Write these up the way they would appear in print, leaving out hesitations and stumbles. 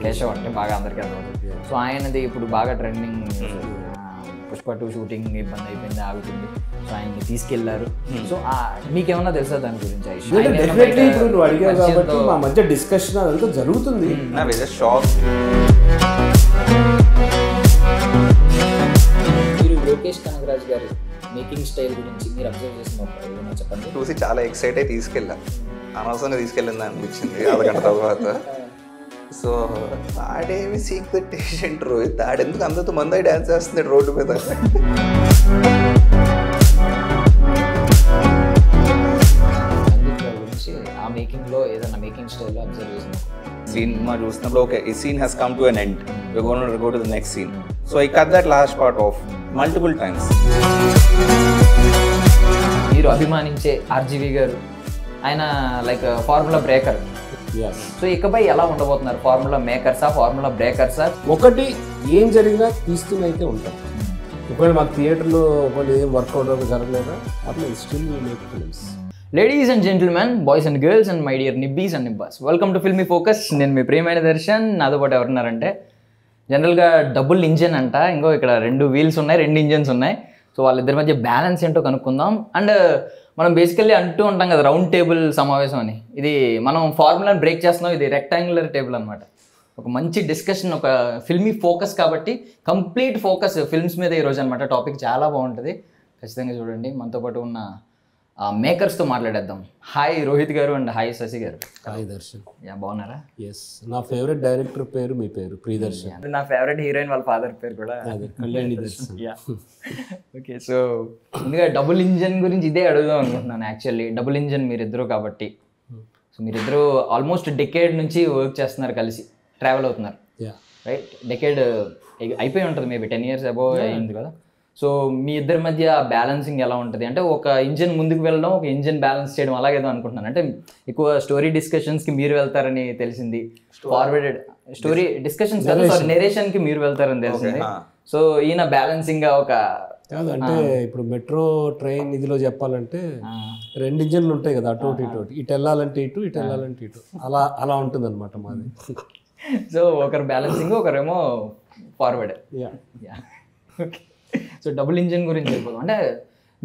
కేశవ్ అంటే బాగా అందరికీ అర్థమవుతుంది. సో ఆయనది ఇప్పుడు బాగా ట్రెండింగ్. పుష్ప 2 షూటింగ్ ఇబ్బంది అయిపోయింది, ఆగుతుంది. సో ఆయన్ని తీసుకెళ్లారు. సో మీకేమన్నా తెలుసా దాని గురించి? డెఫినెట్లీ ఇప్పుడు నువ్వు అడిగావు కాబట్టి మా మధ్య డిస్కషన్ అదంతా జరుగుతుంది. మీరు లోకేష్ కనగరాజ్ గారి మేకింగ్ స్టైల్ గురించి మీరు అబ్జర్వ్ చేసిన చెప్పండి. చూసి చాలా ఎక్సైట్ అయి తీసుకెళ్ళా, అనవసరంగా తీసుకెళ్ళింది అనిపించింది అరగంట తర్వాత. సో తాడేమి సీక్రెట్ పేషెంట్ రోహిత్, తాడెందుకు అందరితో మంది డ్యాన్స్ చేస్తున్నాడు రోడ్డు మీద. గురించి ఆ మేకింగ్ లో ఏదైనా మేకింగ్ స్టైల్లో అబ్జర్వ్ చేసిన సినిమా చూసినప్పుడు ఓకే ఈ scene has come to an end, we gonna go to the next scene. So I cut that last part of multiple times. మీరు అభిమానించే ఆర్జీవి గారు, ఆయన లైక్ ఫార్ములా బ్రేకర్. సో ఇకపై ఎలా ఉండబోతున్నారు? Formula మేకర్సా, formula బ్రేకర్సా? ఒకటి ఏం జరిగినా తీస్తూనైతే ఉంటాం. ఒకవేళ మాకు థియేటర్లో ఒకవేళ ఏం వర్కౌట్ జరగలేదా అట్లా still make films. Ladies and gentlemen, boys and girls and my dear నిబ్బీస్ అండ్ నిబ్బాస్, వెల్కమ్ టు ఫిల్మీ ఫోకస్. నేను మీ ప్రియమైన దర్శన్. నాతో పాటు ఎవరున్నారంటే జనరల్గా డబుల్ ఇంజన్ అంట, ఇంకో ఇక్కడ 2 వీల్స్ ఉన్నాయి, 2 ఇంజన్స్ ఉన్నాయి. సో వాళ్ళిద్దరి మధ్య బ్యాలెన్స్ ఏంటో కనుక్కుందాం. అండ్ మనం బేసికల్లీ అంటూ ఉంటాం కదా రౌండ్ టేబుల్ సమావేశం అని. ఇది మనం ఫార్ములాని బ్రేక్ చేస్తున్నాం, ఇది రెక్టాంగులర్ టేబుల్ అనమాట. ఒక మంచి డిస్కషన్, ఒక ఫిల్మీ ఫోకస్ కాబట్టి కంప్లీట్ ఫోకస్ ఫిల్మ్స్ మీద ఈరోజు అనమాట. టాపిక్ చాలా బాగుంటుంది, ఖచ్చితంగా చూడండి. మనతో పాటు ఉన్న మేకర్స్తో మాట్లాడేద్దాం. హాయ్ రోహిత్ గారు అండ్ హాయ్ శశి గారు. హాయ్ దర్శన్. బాగున్నారా? ఎస్, నా ఫేవరెట్ డైరెక్టర్ పేరు మీ పేరు ప్రియదర్శన్. నా ఫేవరెట్ హీరోయిన్ వాళ్ళ ఫాదర్ పేరు కూడా కళ్యాణి దర్శన్. ఓకే, సో ముందుగా డబుల్ ఇంజన్ గురించి ఇదే అడుగుదాం అనుకుంటున్నాను. యాక్చువల్లీ డబుల్ ఇంజన్ మీరిద్దరూ కాబట్టి, సో మీరిద్దరూ ఆల్మోస్ట్ డెకేడ్ నుంచి వర్క్ చేస్తున్నారు, కలిసి ట్రావెల్ అవుతున్నారు, రైట్? డెకేడ్ అయిపోయి ఉంటుంది, మేబీ 10 years అబోవ్ అయింది కదా. సో మీ ఇద్దరి మధ్య బ్యాలెన్సింగ్ ఎలా ఉంటుంది? అంటే ఒక ఇంజన్ ముందుకు వెళ్ళడం, ఒక ఇంజన్ బ్యాలెన్స్ చేయడం, అలాగేదో అనుకుంటున్నాను. అంటే ఎక్కువ స్టోరీ డిస్కషన్స్కి మీరు వెళ్తారని తెలిసింది, ఫార్వర్డెడ్ స్టోరీ డిస్కషన్స్ కదా, సారీ నెరేషన్కి మీరు వెళ్తారని తెలిసింది. సో ఈయన బ్యాలెన్సింగ్గా ఒక కాదు అంటే ఇప్పుడు మెట్రో ట్రైన్ ఇదిలో చెప్పాలంటే 2 ఇంజన్లు ఉంటాయి కదా, అటు ఇటు, ఇటు వెళ్ళాలంటే ఇటు, ఇటు వెళ్ళాలంటే ఇటు, అలా ఉంటుంది అనమాట మాది. సో ఒకరు బ్యాలెన్సింగ్, ఒకరేమో forward. Okay, so double engine గురించి చెప్పాలి అంటే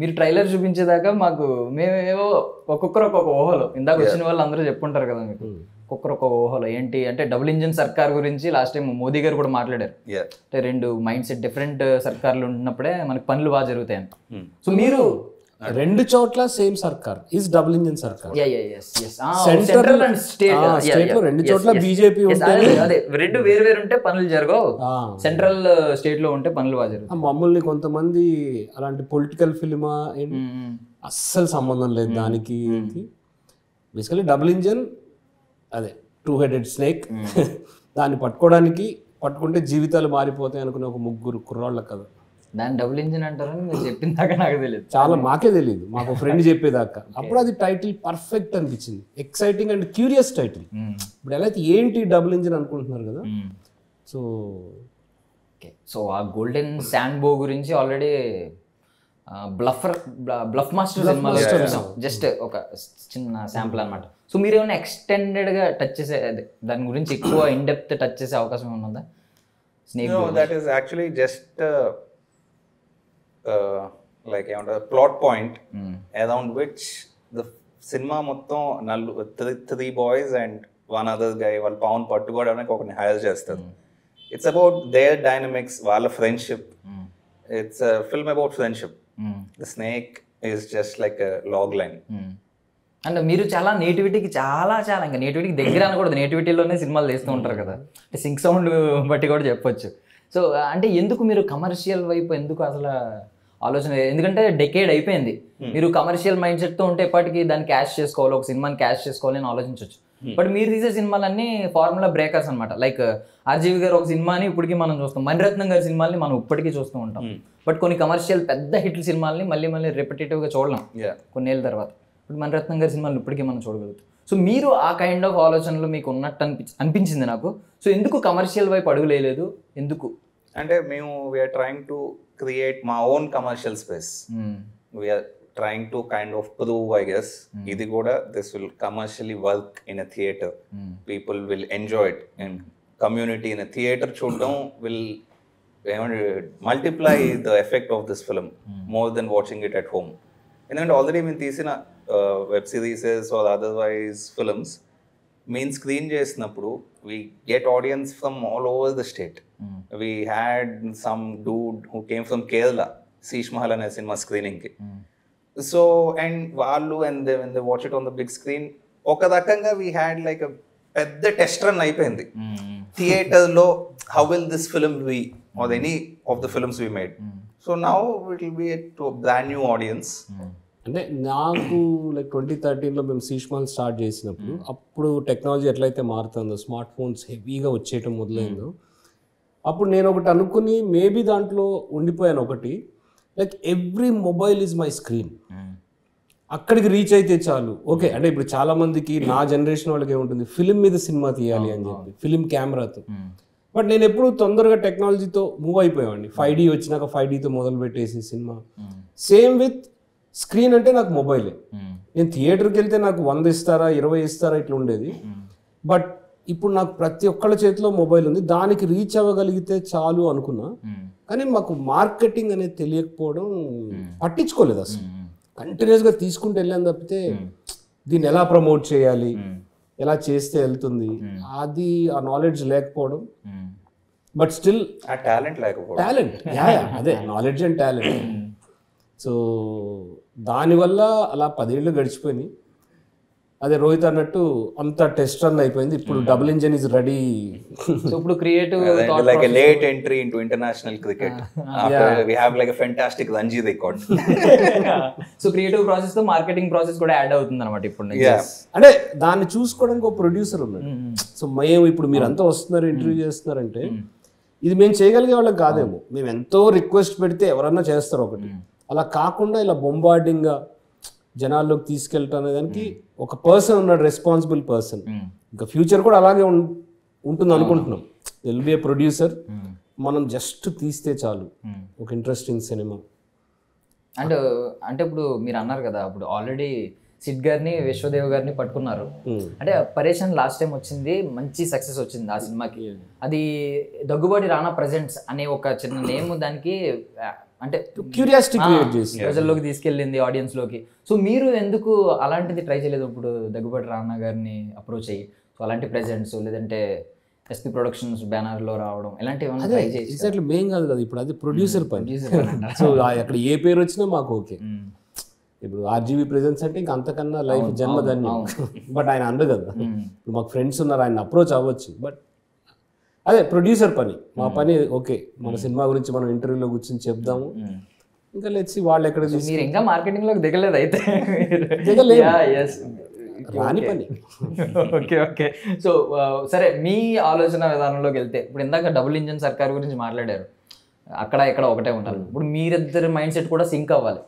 మీరు ట్రైలర్ చూపించేదాకా మాకు మేమేవో ఒక్కొక్కరు ఒక్కొక్క ఊహలో, ఇందాక వచ్చిన వాళ్ళు అందరూ చెప్పుంటారు కదా మీకు, ఒక్కొక్కరు ఒక్కొక్క ఊహలో ఏంటి అంటే డబుల్ ఇంజన్ సర్కార్ గురించి లాస్ట్ టైం మోదీ గారు కూడా మాట్లాడారు. అంటే 2 మైండ్ సెట్ డిఫరెంట్ సర్కార్లు ఉన్నప్పుడే మనకి పనులు బాగా జరుగుతాయని. సో మీరు 2 చోట్ల సేమ్ సర్కార్ ఈజ్ డబుల్ ఇంజన్ సర్కార్. సెంట్రల్ అండ్ స్టేట్ లో 2 చోట్ల బీజేపీ అదే 2 వేరు ఉంటే పనులు జరగవు, సెంట్రల్ స్టేట్ లో ఉంటే పనులు బాగా జరుగుతాయి. మమ్మల్ని కొంతమంది అలాంటి పొలిటికల్ ఫిల్మా అస్సలు సంబంధం లేదు దానికి. బేసికలీ డబుల్ ఇంజన్ అదే 2-headed స్నేక్, దాన్ని పట్టుకుంటే జీవితాలు మారిపోతాయి అనుకునే ఒక 3 కుర్రాళ్ళ కదా. దాన్ని డబుల్ ఇంజిన్ అంటారని మీరు చెప్పిందాకా నాకు తెలియదు, చాలా మాకే తెలియదు, మాకు ఫ్రెండ్ చెప్పేదాకా. అప్పుడు అది టైటిల్ పర్ఫెక్ట్ అనిపించింది, ఎక్సైటింగ్ అండ్ క్యూరియస్ టైటిల్. ఇప్పుడు ఎలా అయితే ఏంటి డబుల్ ఇంజిన్ అనుకుంటున్నారు కదా. సో ఓకే, సో ఆ గోల్డెన్ శాండ్ బో గురించి ఆల్రెడీ బ్లఫ్ మాస్టర్ సినిమాలో చూసాం, జస్ట్ ఒక చిన్న శాంపుల్ అనమాట. సో మీరు ఏమైనా ఎక్స్టెండెడ్గా టచ్ చేసే దాని గురించి ఎక్కువ ఇన్ డెప్త్ టచ్ చేసే అవకాశం ఏమైనా ఉందా? Snake that is actually just like ఏమంటారు plot point around which the సినిమా మొత్తం 3 boys అండ్ 1 other guy వాళ్ళు పవన్ పట్టుకోవడానికి ఒకరిని హైర్ చేస్తారు. ఇట్స్ అబౌట్ దేర్ డైనమిక్స్, వాళ్ళ friendship. It's film about friendship. The snake is just like log line. And మీరు చాలా నేటివిటీకి చాలా ఇంకా నేటివిటీకి దగ్గర అనకూడదు, నేటివిటీలోనే సినిమాలు తీస్తూ ఉంటారు కదా, అంటే సింక్ సౌండ్ బట్టి కూడా చెప్పొచ్చు. సో అంటే ఎందుకు మీరు కమర్షియల్ వైపు ఎందుకు అసలు ఆలోచన? ఎందుకంటే డెకేడ్ అయిపోయింది, మీరు కమర్షియల్ మైండ్ సెట్తో ఉంటే ఎప్పటికీ దాన్ని క్యాష్ చేసుకోవాలి, ఒక సినిమాని క్యాష్ చేసుకోవాలి అని ఆలోచించవచ్చు. బట్ మీరు తీసే సినిమాలన్నీ ఫార్ములా బ్రేకర్స్ అనమాట. లైక్ ఆర్జీవి గారు ఒక సినిమాని ఇప్పటికీ మనం చూస్తాం, మణిరత్నం గారి సినిమాల్ని మనం ఇప్పటికీ చూస్తూ ఉంటాం. బట్ కొన్ని కమర్షియల్ పెద్ద హిట్ల సినిమాల్ని మళ్ళీ రిపిటేటివ్గా చూడలేం కొన్నేళ్ళ తర్వాత. ఇప్పుడు మణిరత్నం గారి సినిమాలు ఇప్పటికీ మనం చూడగలుగుతాం. సో మీరు ఆ కైండ్ ఆఫ్ ఆలోచనలు మీకు ఉన్నట్టు అనిపించింది నాకు. సో ఎందుకు కమర్షియల్ వైపు అడుగులేదు? ఎందుకు అంటే మేము we're trying to create my own commercial space. We are trying to kind of prove, I guess, this will commercially work in a theater. People will enjoy it, and community in theatre చూడడం will multiply the effect of this film more than watching it at home. ఎందుకంటే already మేము తీసిన web series or otherwise films main screen చేసినప్పుడు we get audience from all over the state. We had some dude who came from Kerala, Sheesh Mahal అనే సినిమా స్క్రీనింగ్కి. So and వాళ్ళు and they watch it on the big screen. ఒక రకంగా we had like పెద్ద test run అయిపోయింది థియేటర్లో. How will this film be or any of the films we made. So now it will be to brand new audience. అంటే నాకు like 2013లో మేము Sheesh Mahal start చేసినప్పుడు అప్పుడు టెక్నాలజీ ఎట్లయితే మారుతుందో, స్మార్ట్ ఫోన్స్ హెవీగా వచ్చేయటం మొదలైందో, అప్పుడు నేను ఒకటి అనుకుని మేబీ దాంట్లో ఉండిపోయాను. ఒకటి like every mobile is my screen. అక్కడికి రీచ్ అయితే చాలు. ఓకే, అంటే ఇప్పుడు చాలా మందికి నా జనరేషన్ వాళ్ళకి ఏముంటుంది, ఫిలిం మీద సినిమా తీయాలి అని చెప్పి, ఫిలిం కెమెరాతో. బట్ నేను ఎప్పుడు తొందరగా టెక్నాలజీతో మూవ్ అయిపోయామండి. 5D వచ్చినాక 5Dతో మొదలు పెట్టేసి సినిమా. సేమ్ విత్ స్క్రీన్ అంటే నాకు మొబైలే. నేను థియేటర్కి వెళ్తే నాకు 100 ఇస్తారా 20 ఇస్తారా ఇట్లా ఉండేది. బట్ ఇప్పుడు నాకు ప్రతి ఒక్కళ్ళ చేతిలో మొబైల్ ఉంది, దానికి రీచ్ అవ్వగలిగితే చాలు అనుకున్నా. కానీ మాకు మార్కెటింగ్ అనేది తెలియకపోవడం, పట్టించుకోలేదు అసలు. కంటిన్యూస్గా తీసుకుంటూ వెళ్ళాను తప్పితే దీన్ని ఎలా ప్రమోట్ చేయాలి, ఎలా చేస్తే వెళ్తుంది, అది ఆ నాలెడ్జ్ లేకపోవడం. బట్ స్టిల్ ఆ టాలెంట్ లేకపోవడం, టాలెంట్ అదే నాలెడ్జ్ అండ్ టాలెంట్. సో దానివల్ల అలా 10 ఏళ్ళు గడిచిపోయినాయి. అదే రోహిత్ అన్నట్టు అంత టెస్ట్ రన్ అయిపోయింది. ఇప్పుడు double engine is ready. So ఇప్పుడు creative like a late entry into international cricket. After we have like a fantastic Ranji record. So creative process తో మార్కెటింగ్ ప్రాసెస్ కూడా యాడ్ అవుతుంది అనమాట ఇప్పుడు. అంటే దాన్ని చూసుకోవడానికి ఒక ప్రొడ్యూసర్ ఉన్నాడు. సో మేము ఇప్పుడు మీరంతా వస్తున్నారు, ఇంటర్వ్యూ చేస్తున్నారంటే ఇది మేము చేయగలిగే వాళ్ళకి కాదేమో. మేము ఎంతో రిక్వెస్ట్ పెడితే ఎవరన్నా చేస్తారు ఒకటి. అలా కాకుండా ఇలా బొంబార్డింగ్గా జనాల్లోకి తీసుకెళ్ళటం అనే దానికి ఒక పర్సన్ ఉన్నాడు, రెస్పాన్సిబుల్ పర్సన్. ఇంకా ఫ్యూచర్ కూడా అలాగే ఉంటుంది అనుకుంటున్నాం. విల్ బి ఏ ప్రొడ్యూసర్, మనం జస్ట్ తీస్తే చాలు ఒక ఇంట్రెస్టింగ్ సినిమా. అండ్ అంటే ఇప్పుడు మీరు అన్నారు కదా, ఇప్పుడు ఆల్రెడీ సిడ్ గారిని విశ్వదేవ్ గారిని పట్టుకున్నారు. అంటే పరేషన్ లాస్ట్ టైం వచ్చింది, మంచి సక్సెస్ వచ్చింది ఆ సినిమాకి. అది దగ్గుబాటి రానా ప్రెజెంట్స్ అనే ఒక చిన్న నేమ్ దానికి అంటే క్యూరియాసిటీ క్రియేట్ చేసి ప్రజల్లోకి తీసుకెళ్ళింది, ఆడియన్స్ లోకి. సో మీరు ఎందుకు అలాంటిది ట్రై చేయలేదు? ఇప్పుడు దగ్గుబాటి రానా గారిని అప్రోచ్ అయ్యి సో అలాంటి ప్రెజెంట్స్, లేదంటే ఎస్పీ ప్రొడక్షన్స్ బ్యానర్ లో రావడం, ఇలాంటివి ట్రై చేసి. ఎగ్జాక్ట్లీ మేం కాదు కదా, ఇప్పుడు అది ప్రొడ్యూసర్ పని. సో అక్కడ ఏ పేరు వచ్చినా మాకు ఓకే. ఇప్పుడు ఆర్జీవీ ప్రెజెన్స్ అంటే ఇంకా అంతకన్నా లైఫ్ జన్మధన్యం. బట్ ఆయన అందు కదా, ఇప్పుడు మాకు ఫ్రెండ్స్ ఉన్నారు, ఆయన అప్రోచ్ అవ్వచ్చు. బట్ అదే ప్రొడ్యూసర్ పని, మా పని ఓకే. మన సినిమా గురించి మనం ఇంటర్వ్యూలో కూర్చొని చెప్దాము, ఇంకా లెట్స్ వాళ్ళు ఎక్కడ. మీరు ఇంకా మార్కెటింగ్ లోకి దిగలేదు అయితే? రాని పని. Okay okay. సో సరే, మీ ఆలోచన విధానంలోకి వెళ్తే ఇప్పుడు ఇందాక డబుల్ ఇంజన్ సర్కార్ గురించి మాట్లాడారు. అక్కడ ఇక్కడ ఒకటే ఉంటారు. ఇప్పుడు మీరిద్దరి మైండ్ సెట్ కూడా సింక్ అవ్వాలి.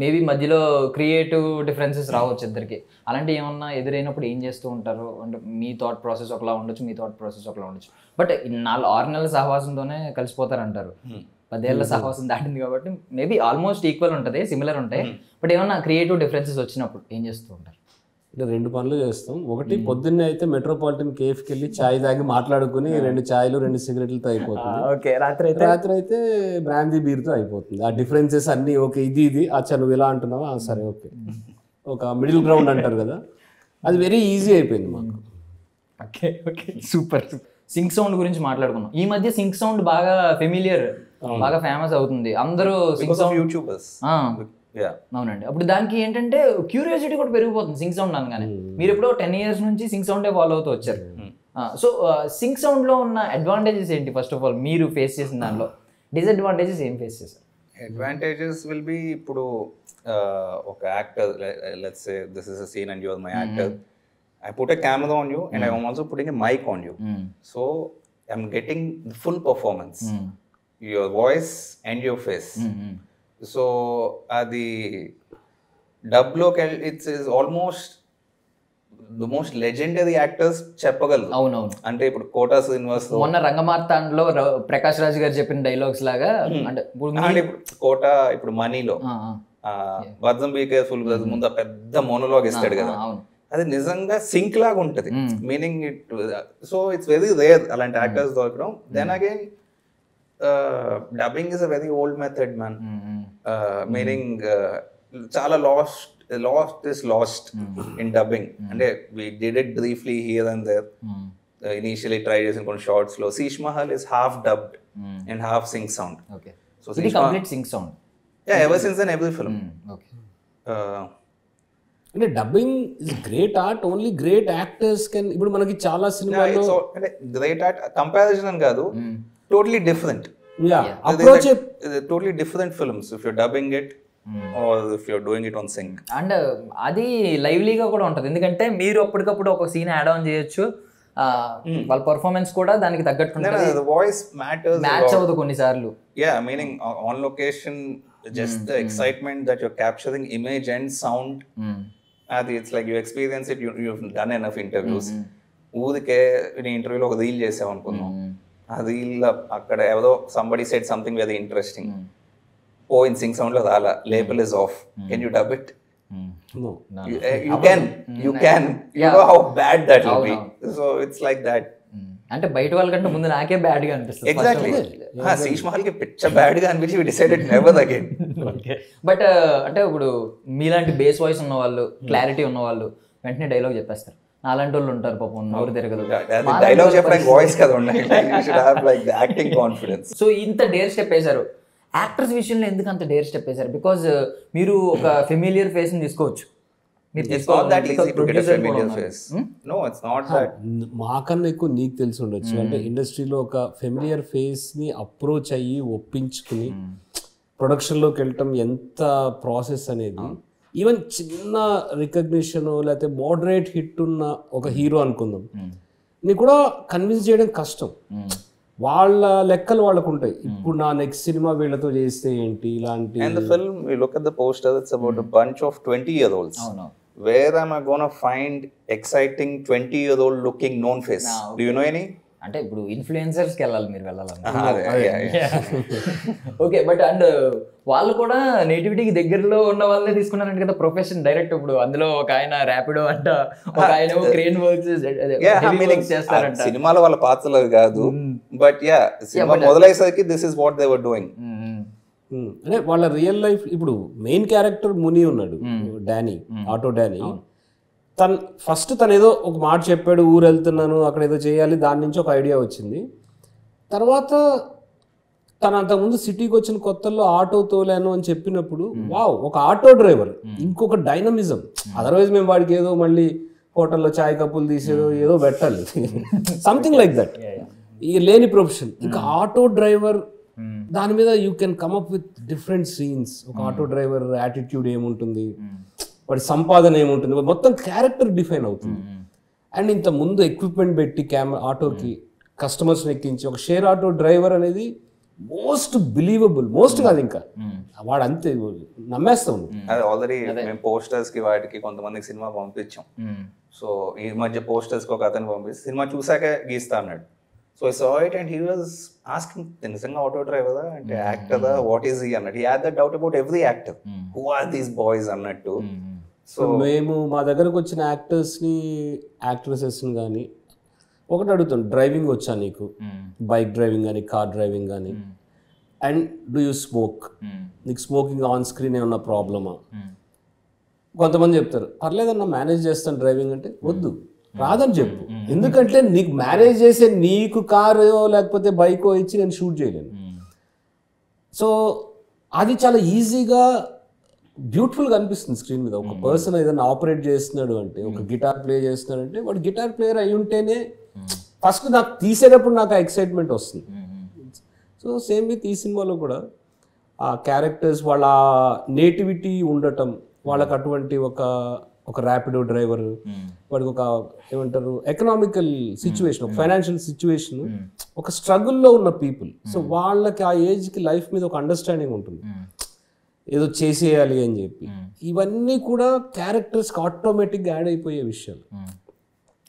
మేబీ మధ్యలో క్రియేటివ్ డిఫరెన్సెస్ రావచ్చు ఇద్దరికి. అలాంటి ఏమన్నా ఎదురైనప్పుడు ఏం చేస్తూ ఉంటారు? అంటే మీ థాట్ ప్రాసెస్ ఒకలా ఉండొచ్చు, మీ థాట్ ప్రాసెస్ ఒకలా ఉండొచ్చు. బట్ 6 నెలల సహవాసంతోనే కలిసిపోతారంటారు. 10 ఏళ్ళ సహవాసం దాటింది కాబట్టి మేబీ ఆల్మోస్ట్ ఈక్వల్ ఉంటుంది, సిమిలర్ ఉంటాయి. బట్ ఏమన్నా క్రియేటివ్ డిఫరెన్సెస్ వచ్చినప్పుడు ఏం చేస్తూ ఉంటారు? అంటే 2 పనులు చేస్తాం. ఒకటి, పొద్దున్నే అయితే మెట్రోపాలిటన్ కేఫ్కి వెళ్ళి ఛాయ్ తాగి మాట్లాడుకుని 2 ఛాయ్లు 2 సిగరెట్లతో అయిపోతుంది. రాత్రి అయితే బ్రాందీ బీర్తో అయిపోతుంది. ఆ డిఫరెన్సెస్ అన్నీ ఓకే, ఇది అచ్చా నువ్వు ఇలా అంటున్నావా, సరే ఓకే, ఒక మిడిల్ గ్రౌండ్ అంటారు కదా, అది వెరీ ఈజీ అయిపోయింది మాకు. Okay okay, super. Sync sound గురించి మాట్లాడుకున్నాం. ఈ మధ్య సింక్ సౌండ్ బాగా ఫెమిలియర్, బాగా ఫేమస్ అవుతుంది. అందరూ సింక్ సౌండ్ యూట్యూబర్స్. అవునండి. అప్పుడు దానికి ఏంటంటే క్యూరియాసిటీ కూడా పెరిగిపోతుంది సింక్ సౌండ్ అనగానే. మీరు ఎప్పుడో 10 years నుంచి సింక్ సౌండే ఫాలో అవుతూ వచ్చారు. సో సింక్ సౌండ్ లో ఉన్న అడ్వాంటేజెస్ ఏంటి? ఫస్ట్ ఆఫ్ ఆల్ మీరు ఫేస్ చేసిన దానిలో డిసడ్వాంటేజెస్ ఏం ఫేస్ చేశారు? అడ్వాంటేజెస్ విల్ బి, ఇప్పుడు ఒక actor, let's say this is a scene and you are my actor, I put a camera on you and I am also putting a mic on you. So I'm getting the full performance, your voice and your face. So the dub local, it's is almost the most legendary actors చెప్పగలరు. అవునవును. అంటే ఇప్పుడు quota Srinivas, మొన్న రంగమార్తాండ్లో ప్రకాష్ రాజ్ గారు చెప్పిన dialogues లాగా, అంటే quota ఇప్పుడు మనీలో వజ్రం బీ కేర్ఫుల్ ముందు పెద్ద మోనోలాగ్ ఇస్తాడు కదా, అది నిజంగా సింక్ లాగా ఉంటుంది. Meaning it, so it's very rare అలాంటి యాక్టర్స్ దొరకడం. Then again dubbing is a very old method man. Meaning చాలా లాస్ట్ ఇన్ డబ్బింగ్. అంటే we did it briefly here and there. Initially try చేసిన కొన్ని షార్ట్స్ లో Sheesh Mahal is half dubbed and half sync sound. Okay, so ఇది complete sync sound. Yeah, ever since then every film. Okay, అంటే dubbing is great art, only great actors can. ఇప్పుడు మనకి చాలా సినిమాల్లో అంటే గ్రేట్ ఆర్ట్ కంపారిజన్ అని కాదు, totally different. Approach totally different films if you dubbing it or if you doing it on sync. And అది లైవ్లీగా కూడా ఉంటుంది, ఎందుకంటే మీరు అప్పటికప్పుడు ఒక సీన్ యాడ్ ఆన్ చేయొచ్చు, వాళ్ళ పర్ఫార్మెన్స్ కూడా దానికి తగ్గట్టు The voice matters. మ్యాచ్ అవ్వదు కొన్నిసార్లు. Yeah, meaning on location, just the excitement that you're capturing, image and sound. It's like you experience it, you've done enough interviews. ఊరికే నీ ఇంటర్వ్యూలో ఒక రీల్ చేసావు అనుకున్నాం, ఆ రీల్ అక్కడ ఎవరో somebody said something very interesting. In sync sound లో రాలా, label is off. Can you dub it? No. You can. You know how bad that will be. So it's like that. అంటే బయట వాళ్ళకంటే ముందు నాకే బ్యాడ్ గా అనిపిస్తుంది. ఎగ్జాక్ట్లీ. శీష్ మహల్ కి పిచ్చ బ్యాడ్ గా అనిపించి we decided never again. But అంటే ఇప్పుడు మీలాంటి బేస్ వాయిస్ ఉన్న వాళ్ళు, క్లారిటీ ఉన్న వాళ్ళు వెంటనే డైలాగ్ చెప్పేస్తారు. అలాంటి వాళ్ళు ఉంటారు పాపం, నోరు తిరగదు. డైలాగ్ చెప్పడానికి వాయిస్ కదా ఉండాలి. You should have like the acting confidence. So ఇంత డేర్ స్టెప్ వేశారు. యాక్టర్స్ విషయంలో ఎందుకు అంత డేర్ స్టెప్ వేశారు? బికాజ్ మీరు ఒక ఫెమిలియర్ ఫేస్ ని తీసుకోవచ్చు. It's not that easy to get a familiar face. No, it's not that. మాకన్నా ఎక్కువ నీకు తెలిసి ఉండొచ్చు. అంటే ఇండస్ట్రీలో ఒక ఫెమిలియర్ ఫేస్ ని అప్రోచ్ అయ్యి ఒప్పించుకుని ప్రొడక్షన్లోకి వెళ్ళటం ఎంత ప్రాసెస్ అనేది. ఈవెన్ చిన్న రికగ్నిషన్ లేకపోతే మోడరేట్ హిట్ ఉన్న ఒక హీరో అనుకుందాం, నీ కూడా కన్విన్స్ చేయడం కష్టం. వాళ్ళ లెక్కలు వాళ్ళకు ఉంటాయి. ఇప్పుడు నా నెక్స్ట్ సినిమా వీళ్ళతో చేస్తే ఏంటి ఇలాంటి. And the film, you look at the poster, it's about a bunch of 20-year-olds. Where am I gonna find exciting 20-year-old looking known face? Do you know any? అంటే ఇప్పుడు ఇన్ఫ్లుయెన్సర్స్ కి వెళ్ళాలి, మీరు వెళ్ళాలి. Yeah. ఓకే, బట్ అండ్ వాళ్ళు కూడా నేటివిటీకి దగ్గరలో ఉన్న వాళ్ళే తీసుకున్నారంట కదా ప్రొఫెషన్ డైరెక్ట్. ఇప్పుడు అందులో ఒక ఆయన ర్యాపిడో అంట, ఒక ఆయన క్రేన్ వర్క్స్ చేస్తారంట. సినిమాలో వాళ్ళ పాత్రలు కాదు, బట్ యా సినిమా మొదలయ్యేసరికి this is what they were doing. అంటే వాళ్ళ రియల్ లైఫ్. ఇప్పుడు మెయిన్ క్యారెక్టర్ ముని ఉన్నాడు, డానీ, ఆటో డానీ. తను ఏదో ఒక మాట చెప్పాడు, ఊరు వెళ్తున్నాను అక్కడ ఏదో చేయాలి, దాని నుంచి ఒక ఐడియా వచ్చింది. తర్వాత తను అంతకుముందు సిటీకి వచ్చిన కొత్తల్లో ఆటో తోలాను అని చెప్పినప్పుడు వావ్, ఒక ఆటో డ్రైవర్, ఇంకొక డైనమిజం. అదర్వైజ్ మేము వాడికి ఏదో మళ్ళీ హోటల్లో చాయ్ కప్పులు తీసేదో ఏదో పెట్టాలి, సంథింగ్ లైక్ దట్. ఈ లేని ప్రొఫెషన్, ఇంకా ఆటో డ్రైవర్. దాని మీద you can come up with different scenes. ఒక ఆటో డ్రైవర్ యాటిట్యూడ్ ఏముంటుంది, వాడి సంపాదన ఏముంటుంది, మొత్తం క్యారెక్టర్ డిఫైన్ అవుతుంది. అండ్ ఇంత ముందు ఎక్విప్మెంట్ పెట్టి ఆటోకి కస్టమర్స్ని ఎక్కించి ఒక షేర్ ఆటో డ్రైవర్ అనేది మోస్ట్ బిలీవబుల్. మోస్ట్ కాదు, ఇంకా వాడు అంతే నమ్మేస్తాం. అది ఆల్రెడీ మేము పోస్టర్స్ కి వాటికి కొంతమందికి సినిమా పంపించాం. సో ఈ మధ్య పోస్టర్స్ కి ఒక అతను పంపిస్తే సినిమా చూసాక గీస్తా అన్నాడు. So I saw it and he was asking, నిజంగా ఆటో డ్రైవరా అంటే యాక్టరా, వాట్ ఈస్ హీ అన్నట్టు. He had that doubt about every actor. Who are these boys అన్నట్టు. సో మేము మా దగ్గరకు వచ్చిన యాక్టర్స్ని, యాక్ట్రెసెస్ని కానీ ఒకటి అడుగుతాం, డ్రైవింగ్ వచ్చా నీకు, బైక్ డ్రైవింగ్ కానీ కార్ డ్రైవింగ్ కానీ, అండ్ డూ యూ స్మోక్, నీకు స్మోకింగ్ ఆన్ స్క్రీన్ ఏమన్నా ప్రాబ్లమా. కొంతమంది చెప్తారు పర్లేదన్నా మేనేజ్ చేస్తాను డ్రైవింగ్ అంటే, వద్దు రాదని చెప్పు. ఎందుకంటే నీకు మేనేజ్ చేసే నీకు కారు లేకపోతే బైకో ఇచ్చి నేను షూట్ చేయలేను. సో అది చాలా ఈజీగా బ్యూటిఫుల్గా అనిపిస్తుంది స్క్రీన్ మీద. ఒక పర్సన్ ఏదైనా ఆపరేట్ చేస్తున్నాడు అంటే, ఒక గిటార్ ప్లే చేస్తున్నాడు అంటే, వాడు గిటార్ ప్లేయర్ అయి ఉంటేనే ఫస్ట్ నాకు తీసేటప్పుడు నాకు ఆ ఎక్సైట్మెంట్ వస్తుంది. సో సేమ్ విత్ ఈ సినిమాలో కూడా ఆ క్యారెక్టర్స్ వాళ్ళ నేటివిటీ ఉండటం, వాళ్ళకి అటువంటి ఒక ర్యాపిడో డ్రైవర్, వాడికి ఒక ఏమంటారు ఎకనామికల్ సిచ్యువేషన్, ఒక ఫైనాన్షియల్ సిచ్యువేషన్, ఒక స్ట్రగుల్లో ఉన్న పీపుల్. సో వాళ్ళకి ఆ ఏజ్కి లైఫ్ మీద ఒక అండర్స్టాండింగ్ ఉంటుంది, ఏదో చేసేయాలి అని చెప్పి. ఇవన్నీ కూడా క్యారెక్టర్స్కి ఆటోమేటిక్గా యాడ్ అయిపోయే విషయాలు.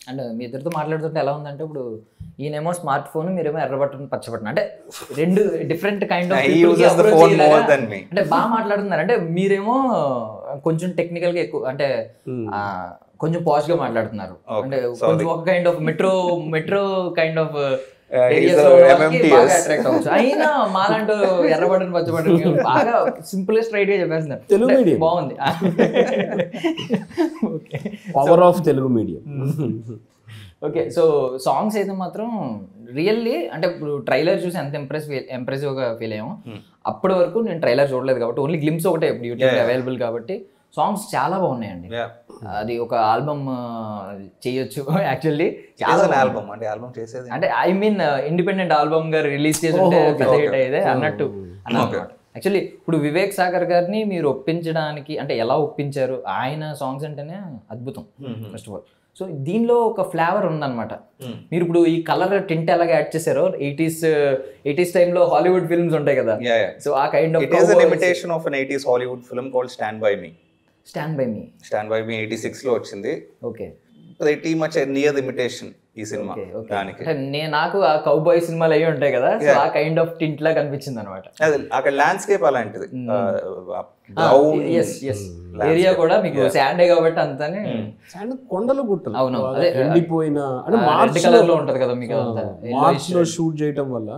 అండ్ మీ ఇద్దరితో మాట్లాడుతుంటే ఎలా ఉందంటే, ఇప్పుడు ఈయనేమో స్మార్ట్ ఫోన్, మీరేమో ఎర్రబట్టన్ పచ్చబట్టన్, అంటే రెండు డిఫరెంట్ కైండ్ ఆఫ్ అంటే బాగా మాట్లాడుతున్నారు. అంటే మీరేమో కొంచెం టెక్నికల్గా ఎక్కువ, అంటే కొంచెం పాష్ గా మాట్లాడుతున్నారు, Okay, అంటే sorry. కొంచెం ఒక kind of metro kind of he's a MMTS. Attract అవ్వచ్చు. అయినా మాలాంటి ఎర్రబడిన పచ్చబడిన బాగా సింపుల్ స్ట్రైట్ గా చెప్పేస్తున్నారు. తెలుగు అంటే medium. బాగుంది. Okay power of Telugu medium. Okay, so songs అయితే మాత్రం రియల్లీ అంటే ఇప్పుడు ట్రైలర్ చూసి ఎంత ఇంప్రెసివ్గా ఫీల్ అయ్యాము. అప్పటి వరకు నేను ట్రైలర్ చూడలేదు కాబట్టి ఓన్లీ గ్లిమ్స్ ఒకటే యూట్యూబ్ అవైలబుల్ కాబట్టి సాంగ్స్ చాలా బాగున్నాయండి. అది ఒక ఆల్బమ్ చేయొచ్చు యాక్చువల్లీ. చాలా ఆల్బమ్ అంటే ఆల్బమ్ చేసేది అంటే ఐ మీన్ ఇండిపెండెంట్ ఆల్బమ్ గా రిలీజ్ చేసి ఉంటే పెద్ద హిట్ అయ్యేదే అన్నట్టు అన్నమాట. యాక్చువల్లీ ఇప్పుడు వివేక్ సాగర్ గారిని మీరు ఒప్పించడానికి అంటే ఎలా ఒప్పించారు? ఆయన సాంగ్స్ అంటేనే అద్భుతం ఫస్ట్ ఆఫ్ ఆల్. సో దీనిలో ఒక ఫ్లేవర్ ఉందన్నమాట. మీరు ఇప్పుడు ఈ కలర్ టింట్ ఎలాగ యాడ్ చేశారో 80s టైంలో హాలీవుడ్ ఫిల్మ్స్ ఉంటాయి కదా, సో ఆ kind of It is an imitation of an 80s Hollywood film called Stand By Me. Stand by me. Stand By Me 86 లో వచ్చింది. Okay, pretty much a near imitation ఈ cinema దానికి. అంటే నాకు ఆ కౌబాయ్ సినిమాలు అయ్యి ఉంటాయి కదా, సో ఆ కైండ్ ఆఫ్ టింట్ లా కనిపించింది అనమాట. అదే అక్కడ ల్యాండ్స్కేప్ అలాంటిది. ఏరియా కూడా మీకు శాండే కాబట్టి అంతానే కొండలు గుట్టలు. అవును, అదే ఎండిపోయిన అంటే రెడ్ కలర్ లో ఉంటది కదా మీకు అదంతా. మార్చ్ లో షూట్ చేయటం వల్ల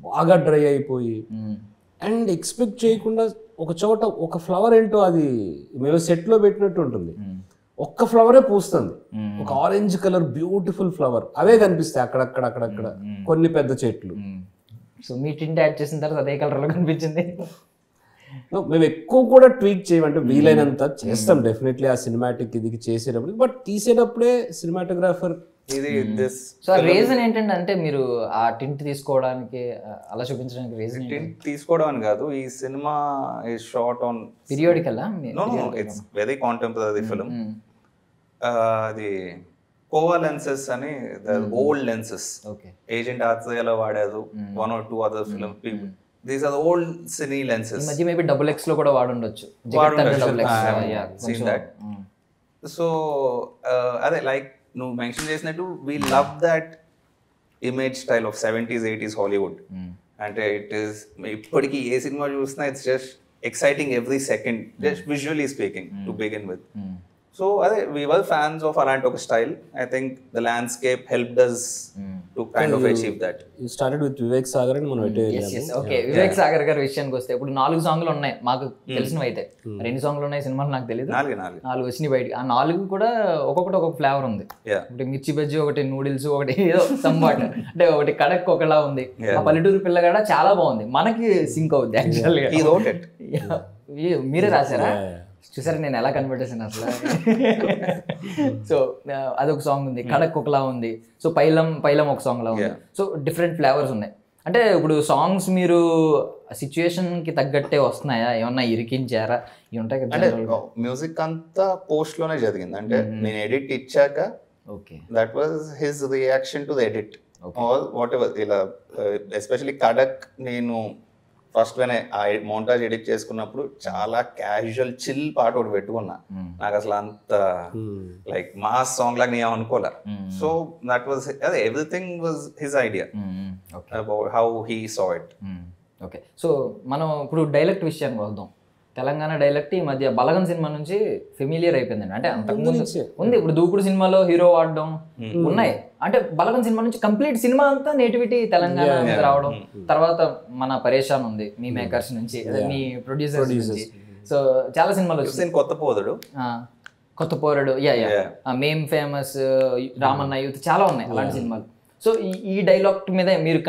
బాగా డ్రై అయిపోయి అండ్ ఎక్స్పెక్ట్ చేయకుండా ఒక చోట ఒక ఫ్లవర్ ఏంటో అది మేము సెట్ లో పెట్టినట్టు ఉంటుంది, ఒక్క ఫ్లవరే పూస్తుంది, ఒక ఆరెంజ్ కలర్ బ్యూటిఫుల్ ఫ్లవర్, అవే కనిపిస్తాయి అక్కడక్కడ కొన్ని పెద్ద చెట్లు. సో మీ టింట్ యాడ్ చేసిన తర్వాత అదే కలర్ లో కనిపించింది. మేము ఎక్కువ కూడా ట్వీక్ చేయమంటే వీలైనంత చేస్తాం డెఫినెట్లీ ఆ సినిమాటిక్ ఇది చేసేటప్పుడు, బట్ తీసేటప్పుడే సినిమాటోగ్రాఫర్ ఇది దిస్ సో రీజన్ ఏంటంటే అంటే మీరు ఆ టింట్ తీసుకోవడానికి అలా చూపించడానికి రీజన్ తీసుకోవడం అని కాదు, ఈ cinema is short on periodical. No it's very contemporary film. అది కోవా లెన్సెస్ అని ఓల్డ్ లెన్సెస్ ఏజెంట్ ఆర్ట్స్లో వాడారు, 1 or 2 other film people. These are old cine lenses. ఈ మధ్య మేబీ XX లో కూడా వాడుండొచ్చు. సో అదే లైక్ నువ్వు మెన్షన్ చేసినట్టు we love that image style of 70s 80s Hollywood. అంటే ఇట్ ఈస్ ఇప్పటికీ ఏ సినిమా చూసినా it's just exciting every second, just visually speaking to begin with. So అదే we were fans of అలాంటి ఒక style. I think the landscape helped us to kind of achieve that. You started with Vivek Sagar అని మనం okay, Vivek Sagar గారి విషయానికి వస్తే ఇప్పుడు 4 సాంగ్లు ఉన్నాయి మాకు తెలిసినవి అయితే. 2 సాంగ్లు ఉన్నాయి సినిమాలు నాకు తెలియదు, 4 వచ్చినాయి బయటికి. ఆ 4 కూడా ఒక్కొక్కటి ఒక్కొక్క ఫ్లేవర్ ఉంది. ఒకటి మిర్చి బజ్జీ, ఒకటి నూడిల్స్, ఒకటి ఏదో సంబాట్, అంటే ఒకటి కడక్ ఒకలా ఉంది. ఆ పల్లెటూరు పిల్లగాడ చాలా బాగుంది, మనకి సింక్ అవుద్ది యాక్చువల్గా. మీరే రాశారా? చూసారా నేను ఎలా కన్వర్టేషన్ అసలు. సో అదొక సాంగ్ ఉంది, కడక్ ఒకలా ఉంది, సో పైలం ఒక సాంగ్ లా ఉంది. సో డిఫరెంట్ ఫ్లేవర్స్ ఉన్నాయి. అంటే ఇప్పుడు సాంగ్స్ మీరు సిచ్యుయేషన్ కి తగ్గట్టే వస్తున్నాయా, ఏమన్నా ఇరికించారా? ఇవి ఉంటాయి కదా. అంటే మ్యూజిక్ అంతా పోస్ట్ లోనే జరిగింది. అంటే నేను ఎడిట్ ఇచ్చాక that was his reaction to the edit all what ever. ఇలా ఎస్పెషల్లీ కడక్ నేను ఫస్ట్ వెన్ ఆ మౌంటాజ్ ఎడిట్ చేసుకున్నప్పుడు చాలా క్యాజువల్ చిల్ పాట ఒకటి పెట్టుకున్నా. నాకు అసలు అంత లైక్ మాస్ సాంగ్ లాగా నేను అనుకోలే. సో దట్ వాజ్ అదే everything was his idea about how he saw it. Okay, so మనం ఇప్పుడు డైలెక్ట్ విషయానికి వద్దాం. తెలంగాణ డైలెక్ట్ ఈ మధ్య బలగం సినిమా నుంచి ఫెమిలియర్ అయిపోయిందండి. అంటే అంతకుముందు ఉంది, ఇప్పుడు దూకుడు సినిమాలో హీరో వాడడం ఉన్నాయి. అంటే బలగం సినిమా నుంచి కంప్లీట్ సినిమా అంతా నేటివిటీ తెలంగాణ మీద రావడం. తర్వాత మన పరేషాన్ ఉంది మీ మేకర్స్ నుంచి, మీ ప్రొడ్యూసర్స్ నుంచి. సో చాలా సినిమాలు వచ్చాయి. కొత్త పోరడు, మేం ఫేమస్, రామన్న యూత్, చాలా ఉన్నాయి అలాంటి సినిమాలు. సో ఈ డైలాగ్ మీద మీరు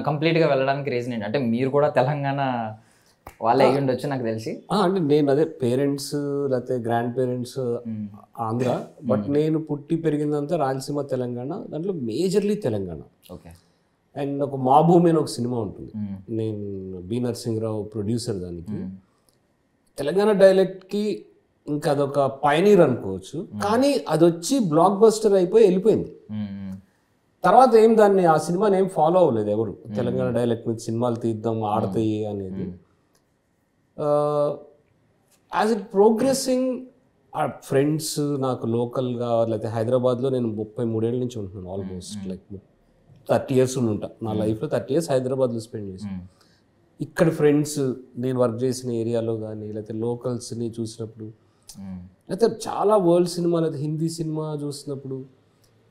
కంప్లీట్ గా వెళ్ళడానికి రీజన్ ఏంటి? అంటే మీరు కూడా తెలంగాణ వాళ్ళే అయ్యి ఉండొచ్చు నాకు తెలిసి. అంటే నేను అదే పేరెంట్స్ లేకపోతే గ్రాండ్ పేరెంట్స్ ఆంధ్ర, బట్ నేను పుట్టి పెరిగిందంతా రాయలసీమ తెలంగాణ, దాంట్లో మేజర్లీ తెలంగాణ. ఓకే. అండ్ ఒక మా భూమి అని ఒక సినిమా ఉంటుంది, నేను బి నరసింహరావు ప్రొడ్యూసర్ దానికి. తెలంగాణ డైలెక్ట్కి ఇంకా అదొక పైనీర్ అనుకోవచ్చు, కానీ అది వచ్చి బ్లాక్ బస్టర్ అయిపోయి వెళ్ళిపోయింది. తర్వాత ఏం దాన్ని ఆ సినిమాని ఏం ఫాలో అవ్వలేదు ఎవరు, తెలంగాణ డైలెక్ట్ మీద సినిమాలు తీద్దాం ఆడతాయి అనేది. యాజ్ ఇట్ ప్రోగ్రెసింగ్ ఆ ఫ్రెండ్స్ నాకు లోకల్గా లేకపోతే హైదరాబాద్లో నేను 33 ఏళ్ళ నుంచి ఉంటున్నాను, ఆల్మోస్ట్ లైక్ 30 years ఉంటా. నా లైఫ్లో 30 years హైదరాబాద్లో స్పెండ్ చేశాను. ఇక్కడ ఫ్రెండ్స్ నేను వర్క్ చేసిన ఏరియాలో కానీ లేకపోతే లోకల్స్ని చూసినప్పుడు అయితే చాలా వరల్డ్ సినిమా లేదా హిందీ సినిమా చూసినప్పుడు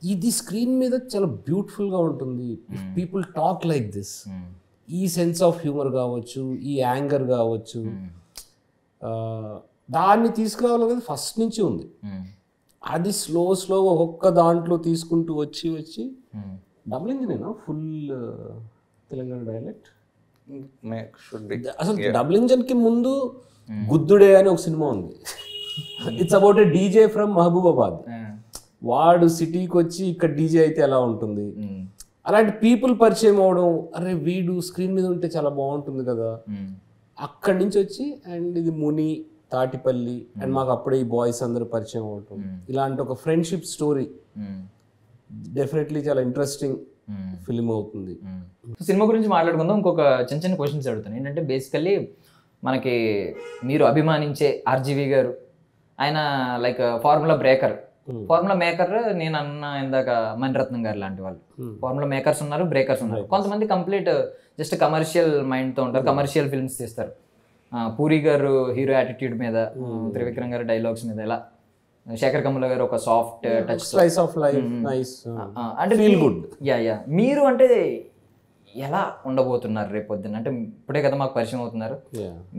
ఇది స్క్రీన్ మీద చాలా బ్యూటిఫుల్గా ఉంటుంది. పీపుల్ టాక్ లైక్ దిస్, ఈ సెన్స్ ఆఫ్ హ్యూమర్ కావచ్చు, ఈ యాంగర్ కావచ్చు, దాన్ని తీసుకురావాలనేది ఫస్ట్ నుంచి ఉంది. అది స్లో ఒక్కొక్క దాంట్లో తీసుకుంటూ వచ్చి డబుల్ ఇంజినేనా ఫుల్ తెలంగాణ డైలెక్ట్ అసలు డబుల్ ఇంజన్ కి ముందు గుద్దుడే అని ఒక సినిమా ఉంది. It's about a DJ from Mahabubabad. వాడు సిటీకి వచ్చి ఇక్కడ డీజే అయితే ఎలా ఉంటుంది, అలాంటి పీపుల్ పరిచయం అవడం, అరే వీడు స్క్రీన్ మీద ఉంటే చాలా బాగుంటుంది కదా, అక్కడి నుంచి వచ్చి అండ్ ఇది ముని తాటిపల్లి అండ్ మాకు అప్పుడే ఈ బాయ్స్ అందరూ పరిచయం అవటం, ఇలాంటి ఒక ఫ్రెండ్షిప్ స్టోరీ డెఫినెట్లీ చాలా ఇంట్రెస్టింగ్ ఫిల్మ్ అవుతుంది. సినిమా గురించి మాట్లాడుకుందాం. ఇంకొక చిన్న చిన్న క్వశ్చన్స్ అడుగుతాను. ఏంటంటే బేసికల్లీ మనకి మీరు అభిమానించే ఆర్జీవి గారు, ఆయన like formula breaker, formula maker. నేను అన్న ఇందాక మణిరత్నం గారు లాంటి వాళ్ళు ఫార్ములా మేకర్స్ ఉన్నారు, బ్రేకర్స్ ఉన్నారు. కొంతమంది కంప్లీట్ జస్ట్ కమర్షియల్ మైండ్తో ఉంటారు, కమర్షియల్ ఫిల్మ్స్ తీస్తారు. పూరి గారు హీరో యాటిట్యూడ్ మీద, త్రివిక్రమ్ గారు డైలాగ్స్ మీద, ఇలా శేఖర్ కమ్ముల గారు ఒక soft touch slice of life, nice అంటే ఫీల్ గుడ్. యా మీరు అంటే ఎలా ఉండబోతున్నారు రేపు పొద్దున్న? అంటే ఇప్పుడే కదా మాకు పరిచయం అవుతున్నారు,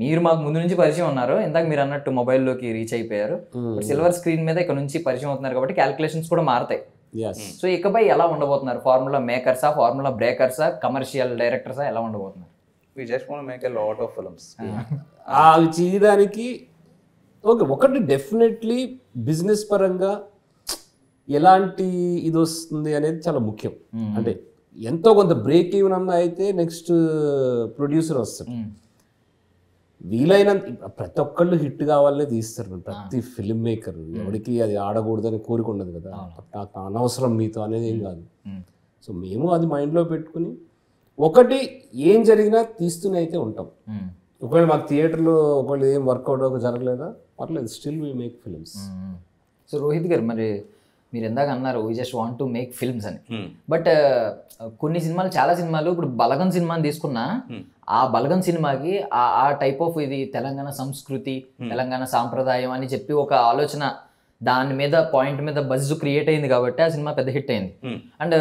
మీరు మాకు ముందు నుంచి పరిచయం ఉన్నారు. ఇందాక మీరు అన్నట్టు మొబైల్లోకి రీచ్ అయిపోయారు, సిల్వర్ స్క్రీన్ మీద ఇక్కడ నుంచి పరిచయం అవుతున్నారు కాబట్టి క్యాలిక్యులేషన్స్ కూడా మారుతాయి. సో ఇకపై ఎలా ఉండబోతున్నారు? ఫార్ములా మేకర్సా, ఫార్ములా బ్రేకర్సా, కమర్షియల్ డైరెక్టర్సా, ఎలా ఉండబోతున్నారు? We just want to make a lot of films. అవి చేయడానికి ఒకటి డెఫినెట్లీ బిజినెస్ పరంగా ఎలాంటి ఇది వస్తుంది అనేది చాలా ముఖ్యం. అంటే ఎంతో కొంత బ్రేక్ ఈవెన్ అన్న అయితే నెక్స్ట్ ప్రొడ్యూసర్ వస్తాడు. వీలైనంత ప్రతి ఒక్కళ్ళు హిట్ కావాలనే తీస్తారు, ప్రతి ఫిల్మ్ మేకర్. ఎవరికి అది ఆడకూడదని కోరిక ఉండదు కదా, నాకు అనవసరం మీతో అనేది ఏం కాదు. సో మేము అది మైండ్లో పెట్టుకుని ఒకటి ఏం జరిగినా తీస్తూనే అయితే ఉంటాం. ఒకవేళ మాకు థియేటర్లో ఒకవేళ ఏం వర్కౌట్ జరగలేదా పర్లేదు, still we make films. So Rohit గారు, మరి మీరు ఎందాక అన్నారు we just want to make films అని, బట్ కొన్ని సినిమాలు, చాలా సినిమాలు, ఇప్పుడు బలగం సినిమాని తీసుకున్నా, ఆ బలగం సినిమాకి ఆ టైప్ ఆఫ్ ఇది తెలంగాణ సంస్కృతి, తెలంగాణ సాంప్రదాయం అని చెప్పి ఒక ఆలోచన, దాని మీద పాయింట్ మీద బజ్ క్రియేట్ అయింది కాబట్టి ఆ సినిమా పెద్ద హిట్ అయింది. అండ్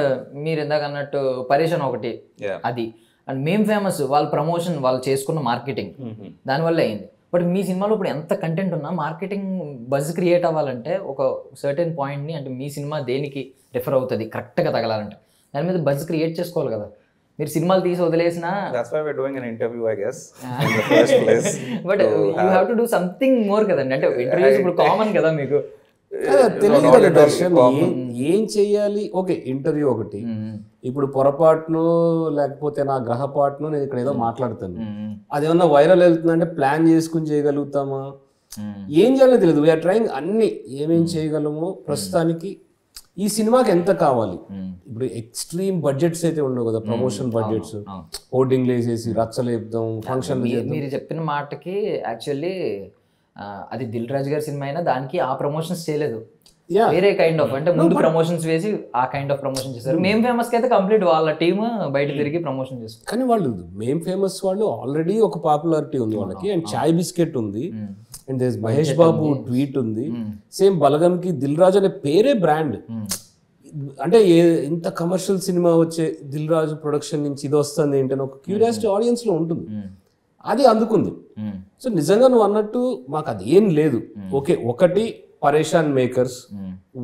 మీరు ఇందాక అన్నట్టు పరేషన్ ఒకటి, అది అండ్ మేమ్ ఫేమస్, వాళ్ళ ప్రమోషన్, వాళ్ళు చేసుకున్న మార్కెటింగ్ దానివల్ల అయింది. బట్ మీ సినిమాలో ఇప్పుడు ఎంత కంటెంట్ ఉన్నా మార్కెటింగ్ బజ్ క్రియేట్ అవ్వాలంటే ఒక సర్టెన్ పాయింట్ని, అంటే మీ సినిమా దేనికి రిఫర్ అవుతుంది కరెక్ట్గా తగలాలంటే దాని మీద బజ్ క్రియేట్ చేసుకోవాలి కదా. మీరు సినిమాలు తీసి వదిలేసినా, but you have to do something more కదండి. అంటే ఇంటర్వ్యూస్ ఇప్పుడు కామన్ కదా మీకు, తెలియదు కదా దర్శన్ ఏం చెయ్యాలి. ఓకే ఇంటర్వ్యూ ఒకటి, ఇప్పుడు పొరపాటును లేకపోతే నా గ్రహపాటును నేను ఇక్కడ ఏదో మాట్లాడుతాను, అదేమన్నా వైరల్ వెళ్తుందంటే ప్లాన్ చేసుకుని చేయగలుగుతామా, ఏం చేయాలో తెలియదు. వీఆర్ ట్రైంగ్ అన్ని ఏమేం చేయగలమో. ప్రస్తుతానికి ఈ సినిమాకి ఎంత కావాలి, ఇప్పుడు ఎక్స్ట్రీమ్ బడ్జెట్స్ అయితే ఉండవు కదా, ప్రమోషన్ బడ్జెట్స్, హోర్డింగ్లు వేసేసి రచ్చలేపుదాం, ఫంక్షన్. మీరు చెప్పిన మాటకి యాక్చువల్లీ అది దిల్ రాజు గారి సినిమా అయినా దానికి ఆ ప్రమోషన్స్ చేయలేదు, వేరే కైండ్ ఆఫ్, అంటే ముందు ప్రమోషన్స్ వేసి ఆ కైండ్ ఆఫ్ ప్రమోషన్ చేశారు. మేమ్ ఫేమస్ కి అయితే కంప్లీట్ వాళ్ళ టీమ్ బయట తిరిగి ప్రమోషన్ చేస్తారు. కానీ వాళ్ళు మేమ్ ఫేమస్ వాళ్ళు ఆల్రెడీ ఒక పాపులారిటీ ఉంది వాళ్ళకి, అండ్ చాయ్ బిస్కెట్ ఉంది, and there's Mahesh Babu tweet ఉంది. సేమ్ బలగంకి దిల్ రాజు అనే పేరే బ్రాండ్. అంటే ఇంత కమర్షియల్ సినిమా వచ్చే దిల్ రాజు ప్రొడక్షన్ నుంచి ఇది వస్తుంది ఏంటని ఒక క్యూరియాసిటీ ఆడియన్స్ లో ఉంటుంది, అది అందుకుంది. సో నిజంగా నువ్వు అన్నట్టు మాకు అది ఏం లేదు. ఓకే ఒకటి పరేషాన్ మేకర్స్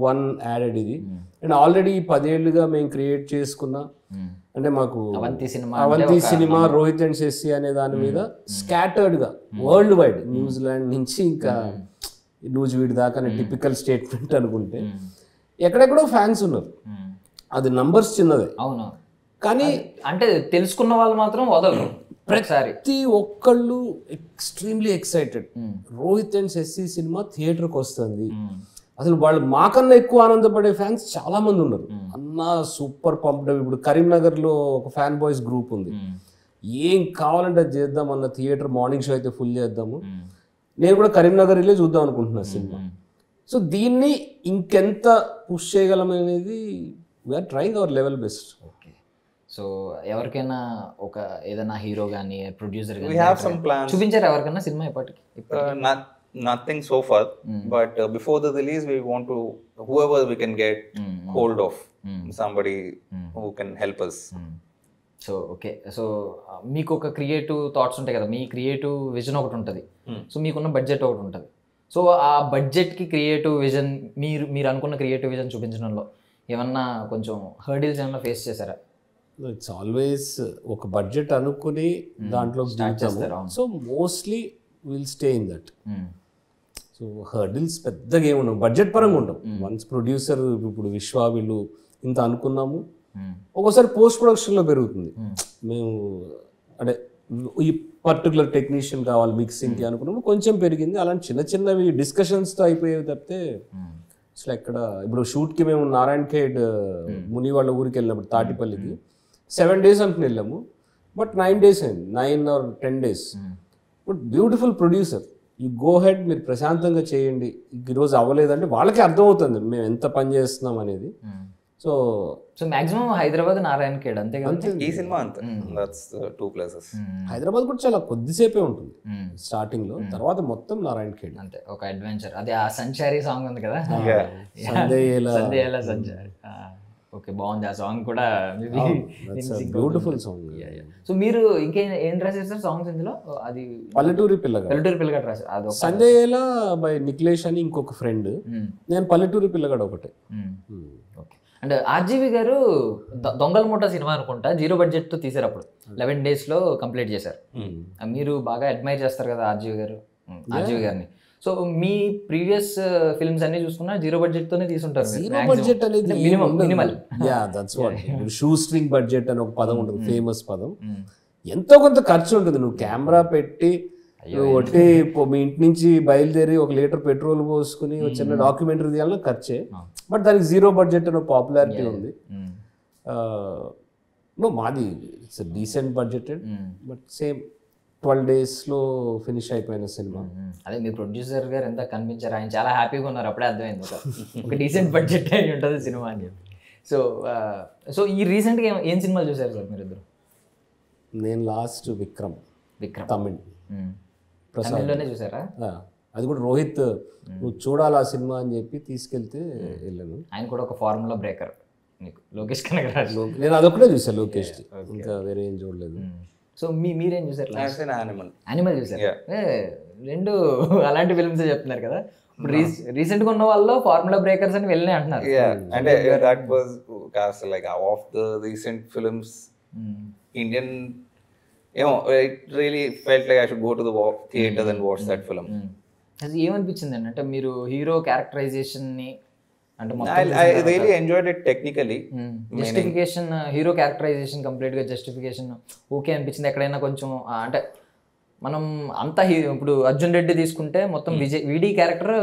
వన్ యాడెడ్ ఇది, అండ్ ఆల్రెడీ 10 ఏళ్ళుగా మేము క్రియేట్ చేసుకున్న, అంటే మాకు అవంతి సినిమా, రోహిత్ అండ్ శశి అనే దాని మీద స్కాటర్డ్ గా వరల్డ్ వైడ్, న్యూజిలాండ్ నుంచి ఇంకా నూజివీడ్ దాకా టిపికల్ స్టేట్మెంట్ అనుకుంటే ఎక్కడెక్కడో ఫ్యాన్స్ ఉన్నారు. అది నంబర్స్ చిన్నదే అవును, కానీ అంటే తెలుసుకున్న వాళ్ళు మాత్రం వదలరు. ప్రతి ఒక్కళ్ళు extremely excited, Rohit and Sashi cinema థియేటర్కి వస్తుంది. అసలు వాళ్ళు మాకన్నా ఎక్కువ ఆనందపడే ఫ్యాన్స్ చాలా మంది ఉన్నారు. అన్న సూపర్ పంప్డ్. ఇప్పుడు కరీంనగర్లో ఒక ఫ్యాన్ బాయ్స్ గ్రూప్ ఉంది, ఏం కావాలంటే అది చేద్దాం అన్న, థియేటర్ మార్నింగ్ షో అయితే ఫుల్ చేద్దాము. నేను కూడా కరీంనగర్ వెళ్ళి చూద్దాం అనుకుంటున్నా సినిమా. సో దీన్ని ఇంకెంత పుష్ చేయగలం అనేది we're trying our level best. Okay, so ఎవరికైనా ఏదైనా హీరో కానీ ప్రొడ్యూసర్ కానీ చూపించారు ఎవరికైనా సినిమా ఇప్పటికి? nothing so far, but before the release, we want to whoever we can get hold of, somebody who can help us. So okay, so మీకు ఒక creative thoughts ఉంటాయి కదా, మీ క్రియేటివ్ విజన్ ఒకటి ఉంటుంది, సో మీకున్న బడ్జెట్ ఒకటి ఉంటుంది. సో ఆ బడ్జెట్కి క్రియేటివ్ విజన్ మీరు అనుకున్న క్రియేటివ్ విజన్ చూపించడంలో ఏమన్నా కొంచెం హర్డిల్స్ ఏమన్నా ఫేస్ చేశారా? ఇట్స్ ఆల్వేస్ ఒక బడ్జెట్ అనుకుని దాంట్లో so mostly will stay in that. So hurdles పెద్దగా ఏమి ఉండవు, బడ్జెట్ పరంగా ఉండవు. వన్స్ ప్రొడ్యూసర్ ఇప్పుడు విశ్వ వీళ్ళు ఇంత అనుకున్నాము, ఒక్కోసారి పోస్ట్ ప్రొడక్షన్లో పెరుగుతుంది. మేము అంటే ఈ పర్టికులర్ టెక్నీషియన్ కావాలి మిక్సింగ్కి అనుకున్నాము, కొంచెం పెరిగింది. అలాంటి చిన్న చిన్నవి డిస్కషన్స్తో అయిపోయేవి తప్పితే అసలు ఎక్కడ ఇప్పుడు షూట్కి మేము నారాయణ ఖేడ్ ముని వాళ్ళ ఊరికి వెళ్ళినప్పుడు తాటిపల్లికి 7 days అనుకుని వెళ్ళాము, బట్ 9 days అయింది, 9 or 10 days. But beautiful producer, ఈ గో హెడ్ మీరు ప్రశాంతంగా చేయండి, ఈరోజు అవ్వలేదంటే వాళ్ళకి అర్థమవుతుంది మేము ఎంత పని చేస్తున్నాం అనేది. So so maximum Hyderabad Narayana Khed అంతే కదా ఈ సినిమా అంతే, దట్స్ 2 places. హైదరాబాద్ కూడా చాలా కొద్దిసేపే ఉంటుంది స్టార్టింగ్ లో, తర్వాత మొత్తం నారాయణ ఖేడ్ అంతే, ఒక అడ్వెంచర్. అదే ఆ సంచారి సాంగ్ ఉంది కదా, సందేలా సంచారి. ఓకే, బాగుంది ఆ సాంగ్ కూడా, బ్యూటిఫుల్ సాంగ్. సో మీరు ఏం రాశారు సార్ సాంగ్స్ ఇందులో? అది పల్లెటూరి పిల్లగాడు రాశారు. అది సందేలా బై నిఖిలేష్ అని ఇంకొక ఫ్రెండ్, నేను పల్లెటూరి పిల్లగాడు ఒకటే. ఓకే, అండ్ ఆర్జీవి గారు దొంగల మూట సినిమా అనుకుంటా 0 budgetతో తీసారు, అప్పుడు 11 daysలో కంప్లీట్ చేశారు. మీరు బాగా అడ్మైర్ చేస్తారు కదా ఆర్జీవి గారిని. సో మీ ప్రీవియస్ ఫిల్మ్స్ అన్ని చూసుకున్నా 0 budgetతోనే తీసుంటారు. 0 budget అనేది minimal. Yeah that's what. Shoe string budget అని ఒక పదం ఉంటుంది, ఫేమస్ పదం. ఎంతో కొంత ఖర్చు ఉంటుంది. నువ్వు కెమెరా పెట్టి ఒకటి మీ ఇంటి నుంచి బయలుదేరి 1 లీటర్ పెట్రోల్ పోసుకుని ఒక చిన్న డాక్యుమెంటరీ తీయాలన్నా ఖర్చే, బట్ దానికి 0 budget అనే పాపులారిటీ ఉంది. మాది it's decent budgeted, but same 12 daysలో ఫినిష్ అయిపోయిన సినిమా. అదే మీ ప్రొడ్యూసర్ గారు ఎంత కనిపించారు, ఆయన చాలా హ్యాపీగా ఉన్నారు, అప్పుడే అర్థమైంది ఒక డీసెంట్ బడ్జెట్ అయి ఉంటుంది సినిమా అని చెప్పి. సో ఈ రీసెంట్గా ఏం సినిమాలు చూసారు సార్ మీరు ఇద్దరు? నేను లాస్ట్ విక్రమ్ తమిళ్ తమిళ్లోనే చూసారా? అది కూడా రోహిత్ నువ్వు చూడాలి ఆ సినిమా అని చెప్పి తీసుకెళ్తే వెళ్ళాను. ఆయన కూడా ఒక ఫార్ములా బ్రేకర్ నీకు, లోకేష్ కనగరాజ్. నేను అదొకటే చూసాను లోకేష్, ఇంకా వేరే ఏం చూడలేదు. సో మీరేం చూసారు? యానిమల్ చూసారు. రెండు అలాంటి ఫిల్మ్స్ చెప్తున్నారు కదా. ఇప్పుడు రీసెంట్ గా ఉన్న వాళ్ళు ఫార్ములా బ్రేకర్స్ అని వెళ్ళి అంటున్నారు. అంటే that was cost like of the recent films Indian, it really felt like I should go to the theater and watch that film. అది ఏమనిపించింది అంటే మీరు హీరో క్యారెక్టరైజేషన్ ని అంటే I really enjoyed it technically. Justification, hero characterisation complete గా justification okay అనిపించింది. ఎక్కడైనా కొంచెం అంటే మనం అంతా ఇప్పుడు అర్జున్ రెడ్డి తీసుకుంటే మొత్తం విడి character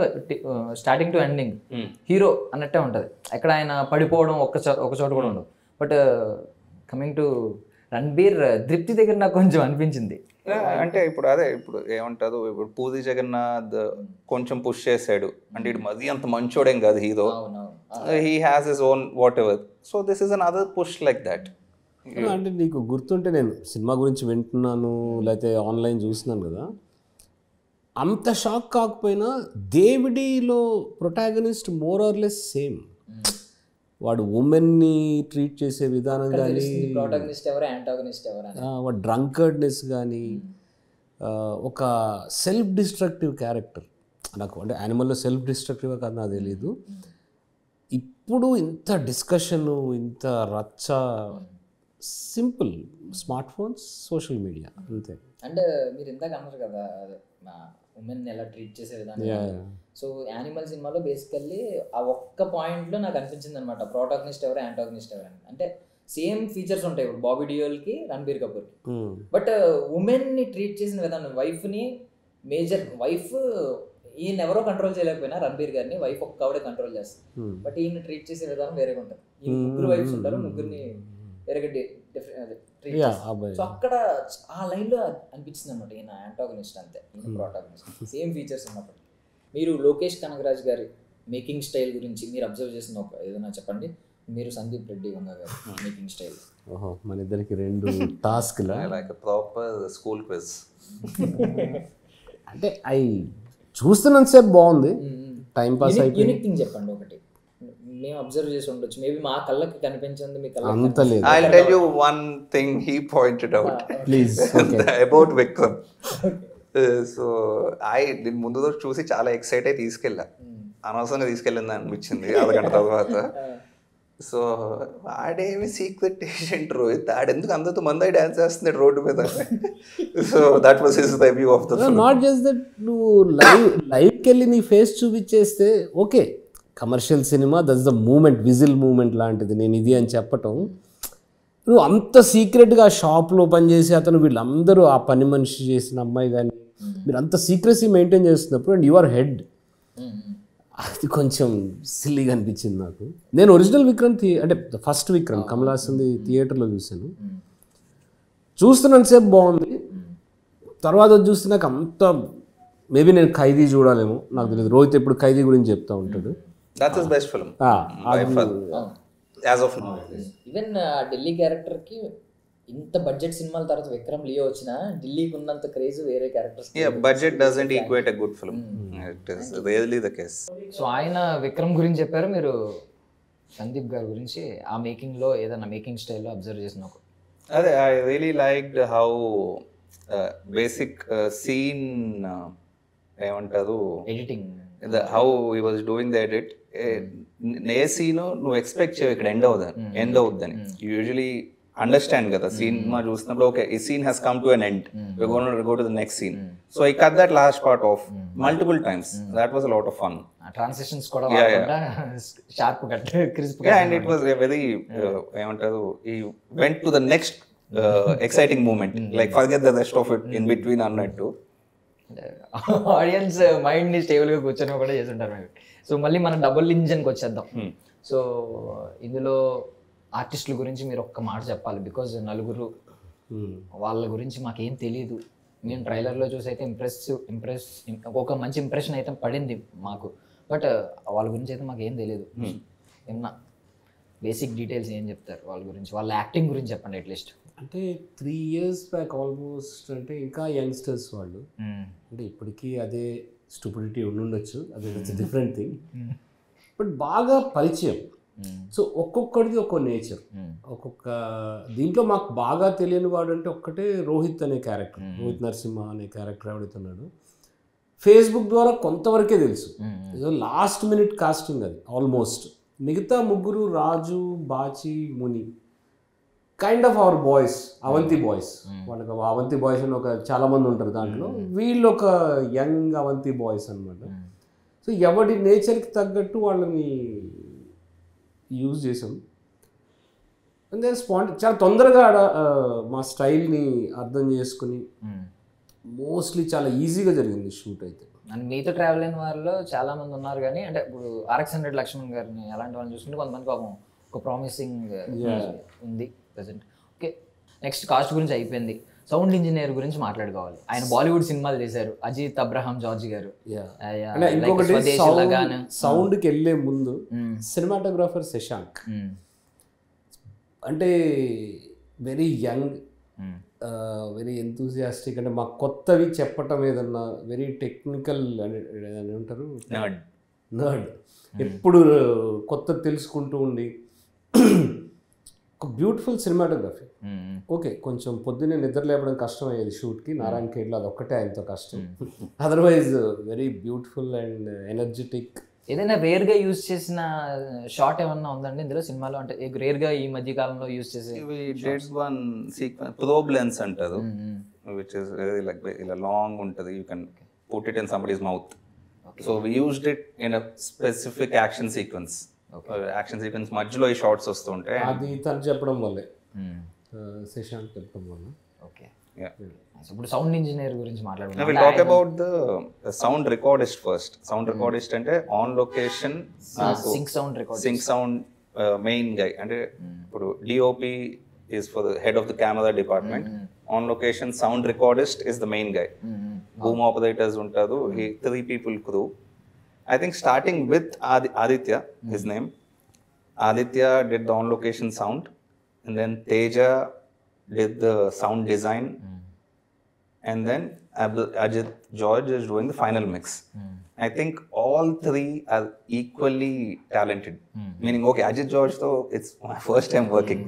starting to ending hero అన్నట్టే ఉంటది, ఎక్కడ ఆయన పడిపోవడం ఒక చోట కూడా ఉండదు. బట్ కమింగ్ టు రణబీర్, దృప్తి దగ్గర నాకు కొంచెం అనిపించింది. అంటే ఇప్పుడు అదే ఇప్పుడు ఏమంటారు, ఇప్పుడు పూరి జగన్నాథ్ కొంచెం పుష్ చేశాడు అంటే ఇటు మరీ అంత మంచోడేం కాదు hero, he has his own what ever. So this is another push like that. అంటే నీకు గుర్తుంటే నేను సినిమా గురించి వింటున్నాను లేకపోతే ఆన్లైన్ చూస్తున్నాను కదా, అంత షాక్ కాకపోయినా దేవిడిలో protagonist more or less same. వాడు ఉమెన్ని ట్రీట్ చేసే విధానం కానీ, వాడు డ్రంకర్డ్నెస్ కానీ, ఒక సెల్ఫ్ డిస్ట్రక్టివ్ క్యారెక్టర్. నాకు అంటే యానిమల్లో సెల్ఫ్ డిస్ట్రక్టివ్ కాదు నాకు తెలీదు. ఇప్పుడు ఇంత డిస్కషను, ఇంత రచ్చ, simple smart phones, social media అంతే. అంటే మీరు ఇందాక అన్నారు కదా ఉమెన్ ఎలా ట్రీట్ చేసే విధానం. సో యానిమల్ సినిమాలో బేసికల్లీ ఆ ఒక్క పాయింట్లో నాకు అనిపించింది అనమాట, ప్రోటాగనిస్ట్ ఎవరు యాంటాగనిస్ట్ ఎవరు అని. అంటే సేమ్ ఫీచర్స్ ఉంటాయి ఇప్పుడు బాబీ డియోల్కి రణబీర్ కపూర్కి, బట్ ఉమెన్ని ట్రీట్ చేసిన విధానం, వైఫ్ని మేజర్ వైఫ్ ఈయన ఎవరో కంట్రోల్ చేయలేకపోయినా రణబీర్ గారిని వైఫ్ ఒక్కడే కంట్రోల్ చేస్తారు, బట్ ఈయన ట్రీట్ చేసే విధానం వేరేగా ఉంటుంది. ఈయన 3 వైఫ్స్ ఉంటారు, 3ని వేరేగా ట్రీట్ చేస్తారు. సో అక్కడ ఆ లైన్లో అనిపించింది అనమాట ఈయన యాంటాగనిస్ట్ అంతే, ఈయన ప్రోటాగనిస్ట్, సేమ్ ఫీచర్స్ ఉన్నప్పుడు. మీరు లోకేష్ కనగరాజ్ గారి మేకింగ్ స్టైల్ గురించి మీరు అబ్జర్వ్ చేసిన ఒక ఏదైనా చెప్పండి. మీరు సందీప్ రెడ్డి వంగ గారి మేకింగ్ స్టైల్. ఓహో, మన ఇద్దరికి 2 టాస్క్లా, లైక్ ప్రాపర్ స్కూల్ క్విజ్. అంటే ఐ చూస్తున్నంతసేపు బాగుంది, టైం పాస్ అయిపోయింది. యూనిక్ థింగ్ చెప్పండి ఒకటి, మేము అబ్జర్వ్ చేసి ఉండొచ్చు, మేబీ మా కళ్ళకి కనిపించింది మీ కళ్ళకి అంత లేదు. I'll tell you one thing he pointed out. Please. About Vikram. So నేను ముందు రోజు చూసి చాలా ఎక్సైట్ అయి తీసుకెళ్ళా, అనవసరంగా తీసుకెళ్ళింది అనిపించింది అరగంట తర్వాత. సో ఆడేమి సీక్రెట్ ఏజెంట్ రోహిత్, ఆడెందుకు అందరితో మంది డాన్స్ చేస్తున్నాడు రోడ్డు మీద. So that was his review of the film. Not just that, నువ్వు లైవ్కి వెళ్ళి నీ ఫేస్ చూపించేస్తే ఓకే, కమర్షియల్ సినిమా, that's the moment, whistle moment లాంటిది. నేను ఇది అని చెప్పటం, నువ్వు అంత సీక్రెట్గా షాప్లో పనిచేసి అతను వీళ్ళందరూ ఆ పని మనిషి చేసిన అమ్మాయి కానీ మీరు అంత సీక్రెసీ మెయింటైన్ చేస్తున్నప్పుడు అండ్ యువర్ హెడ్, అది కొంచెం సిల్లీగా అనిపించింది నాకు. నేను ఒరిజినల్ విక్రమ్ అంటే ఫస్ట్ విక్రమ్ కమల్ హాసన్ది థియేటర్లో చూశాను. చూస్తున్నంతసేపు బాగుంది, తర్వాత చూస్తే నాకు అంత, మేబీ నేను ఖైదీ చూడాలేమో నాకు తెలియదు. రోహిత్ ఎప్పుడు ఖైదీ గురించి చెప్తా ఉంటాడు. That's his best film. As of now. Even Delhi character కి ఇంత బడ్జెట్ సినిమాల తర్వాత విక్రమ్ లియో వచ్చిన ఢిల్లీకి ఉన్నంత క్రేజ్ వేరే characters. Yeah, budget doesn't equate a good film. It is really the case. So ఆయన విక్రమ్ గురించి చెప్పారు, మీరు సందీప్ గారి గురించి ఆ మేకింగ్ లో ఏదైనా మేకింగ్ స్టైల్లో అబ్జర్వ్ చేసిన ఒక. అదే, I really liked how basic scene ఏమంటారు editing, how he was doing the edit. ఏ సీన్ నువ్వు ఎక్స్పెక్ట్ చేయవు ఇక్కడ ఎండ్ అవుద్దని. యూజువలీ అండర్స్టాండ్ కదా సినిమా చూసినప్పుడు, ఓకే ఈ scene has come to an end, we're going to go to the next scene. So I cut that last part off multiple times. That was a lot of fun. Transitions కూడా sharp cut, crisp. Yeah, and it was a very ఏమంటారు, he went to the next exciting moment, like forget the rest of it in between అన్నట్టు. Audience mind ని stable గా కూర్చొని కూడా చేస్తుంటారు మేము. So మళ్ళీ మనం డబుల్ ఇంజన్కి వచ్చేద్దాం. సో ఇందులో ఆర్టిస్టుల గురించి మీరు ఒక్క మాట చెప్పాలి, బికాజ్ నలుగురు, వాళ్ళ గురించి మాకేం తెలియదు. మేము ట్రైలర్లో చూసి అయితే ఒక మంచి ఇంప్రెషన్ అయితే పడింది మాకు, బట్ వాళ్ళ గురించి అయితే మాకు ఏం తెలియదు. ఏమన్నా బేసిక్ డీటెయిల్స్ ఏం చెప్తారు వాళ్ళ గురించి, వాళ్ళ యాక్టింగ్ గురించి చెప్పండి అట్లీస్ట్. అంటే 3 years బ్యాక్ ఆల్మోస్ట్, అంటే ఇంకా యంగ్స్టర్స్ వాళ్ళు, అంటే ఇప్పటికీ అదే స్టూపిడిటీ ఉండుండొచ్చు, అది డిఫరెంట్ థింగ్, బట్ బాగా పరిచయం. సో ఒక్కొక్కడిది ఒక్కో నేచర్, ఒక్కొక్క దీంట్లో మాకు బాగా తెలియని వాడు అంటే ఒక్కటే రోహిత్ అనే క్యారెక్టర్, రోహిత్ నరసింహ అనే క్యారెక్టర్ ఎవడైతున్నాడు. ఫేస్బుక్ ద్వారా కొంతవరకే తెలుసు, లాస్ట్ మినిట్ కాస్టింగ్ అది ఆల్మోస్ట్. మిగతా ముగ్గురు Raju, Bachi, Muni kind of our boys, Avanti boys. వాళ్ళకి అవంతి బాయ్స్ అని ఒక చాలా మంది ఉంటారు దాంట్లో, వీళ్ళు ఒక యంగ్ అవంతి బాయ్స్ అనమాట. సో ఎవడి నేచర్కి తగ్గట్టు వాళ్ళని యూజ్ చేసాం. అంటే చాలా తొందరగా మా స్టైల్ని అర్థం చేసుకుని మోస్ట్లీ చాలా ఈజీగా జరిగింది షూట్ అయితే. అండ్ మీతో ట్రావెల్ అయిన వారిలో చాలా మంది ఉన్నారు, కానీ అంటే ఇప్పుడు RX100 లక్ష్మణ్ గారిని అలాంటి వాళ్ళని చూసుకుంటే కొంతమంది పాపం ఒక ప్రామిసింగ్ ఉంది ప్రెసెంట్. ఓకే, నెక్స్ట్ కాస్ట్ గురించి అయిపోయింది, సౌండ్ ఇంజనీర్ గురించి మాట్లాడుకోవాలి. ఆయన బాలీవుడ్ సినిమాలు చేశారు, అజిత్ అబ్రహాం జార్జ్ గారు. ఇంకొకటి సౌండ్కి వెళ్ళే ముందు సినిమాటోగ్రాఫర్ శశాంక్, అంటే వెరీ యంగ్, వెరీ ఎంతూజియాస్టిక్. అంటే మాకు కొత్తవి చెప్పటం, ఏదన్నా వెరీ టెక్నికల్ అని ఉంటారు, నర్డ్, ఎప్పుడు కొత్త తెలుసుకుంటూ ఉండి ఒక బ్యూటిఫుల్ సినిమాటోగ్రఫీ. ఓకే, కొంచెం పొద్దున్నే నిద్ర లేపడం కష్టం అయ్యేది షూట్కి, నారాయణ ఖేడ్లో అదొక్కటే ఆయనతో కష్టం. Otherwise very beautiful and energetic. ఏదైనా రేర్గా యూజ్ చేసిన షాట్ ఏమన్నా ఉందండి ఇందులో సినిమాలో? అంటే రేర్గా ఈ మధ్య కాలంలో యూజ్ చేసే వన్ సీక్వెన్స్ ప్రోబ్ లెన్స్ అంటారు, which is like ఇలా లాంగ్ ఉంటుంది, you can put it in somebody's mouth. So we used it in a specific action sequence. Action sequence మధ్యలో ఈ షార్ట్స్ వస్తూ ఉంటాయి, అది తను చెప్పడం వల్లే, శశాంక్ చెప్పడం వల్ల. ఓకే, ఇప్పుడు సౌండ్ ఇంజనీర్ గురించి మాట్లాడుకుందాం. We'll talk about the sound recordist first. Sound recordist అంటే on location sync sound main guy. అంటే ఇప్పుడు DOP is for the head of the camera department. On location sound recordist is the main guy. Boom operators ఉంటారు, he 3 people crew. I think starting with Aditya, his name. Aditya did the on location sound, and then Teja did the sound design. and then Ajit George is doing the final mix. I think all three are equally talented. Meaning, okay, Ajit George, though, it's my first time working.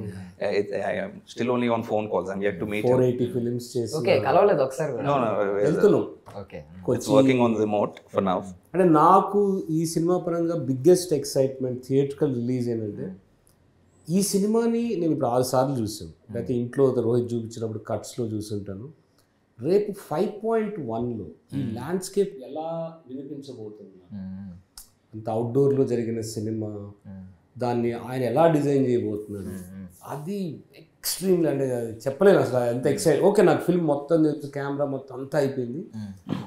I am still only on phone calls. I'm yet to meet him. 480 films చేసి okay కలవలేదు ఒకసారి కూడా. No, వెళ్తున్నాం. Okay it's working on the remote for now. అంటే నాకు ఈ cinema పరంగా biggest excitement theatrical release ఏంటంటే ఈ సినిమాని నేను ఇప్పుడు 6 సార్లు చూసాను. లేకపోతే ఇంట్లో రోహిత్ చూపించినప్పుడు కట్స్లో చూసుంటాను. రేపు 5.1లో ఈ ల్యాండ్స్కేప్ ఎలా వినిపించబోతుంది, అంత అవుట్డోర్లో జరిగిన సినిమా, దాన్ని ఆయన ఎలా డిజైన్ చేయబోతున్నాడు, అది ఎక్స్ట్రీమ్లీ అంటే చెప్పలేను అసలు ఎంత ఎక్సైట్. ఓకే నాకు ఫిల్మ్ మొత్తం తెలుసు, కెమెరా మొత్తం అంతా అయిపోయింది,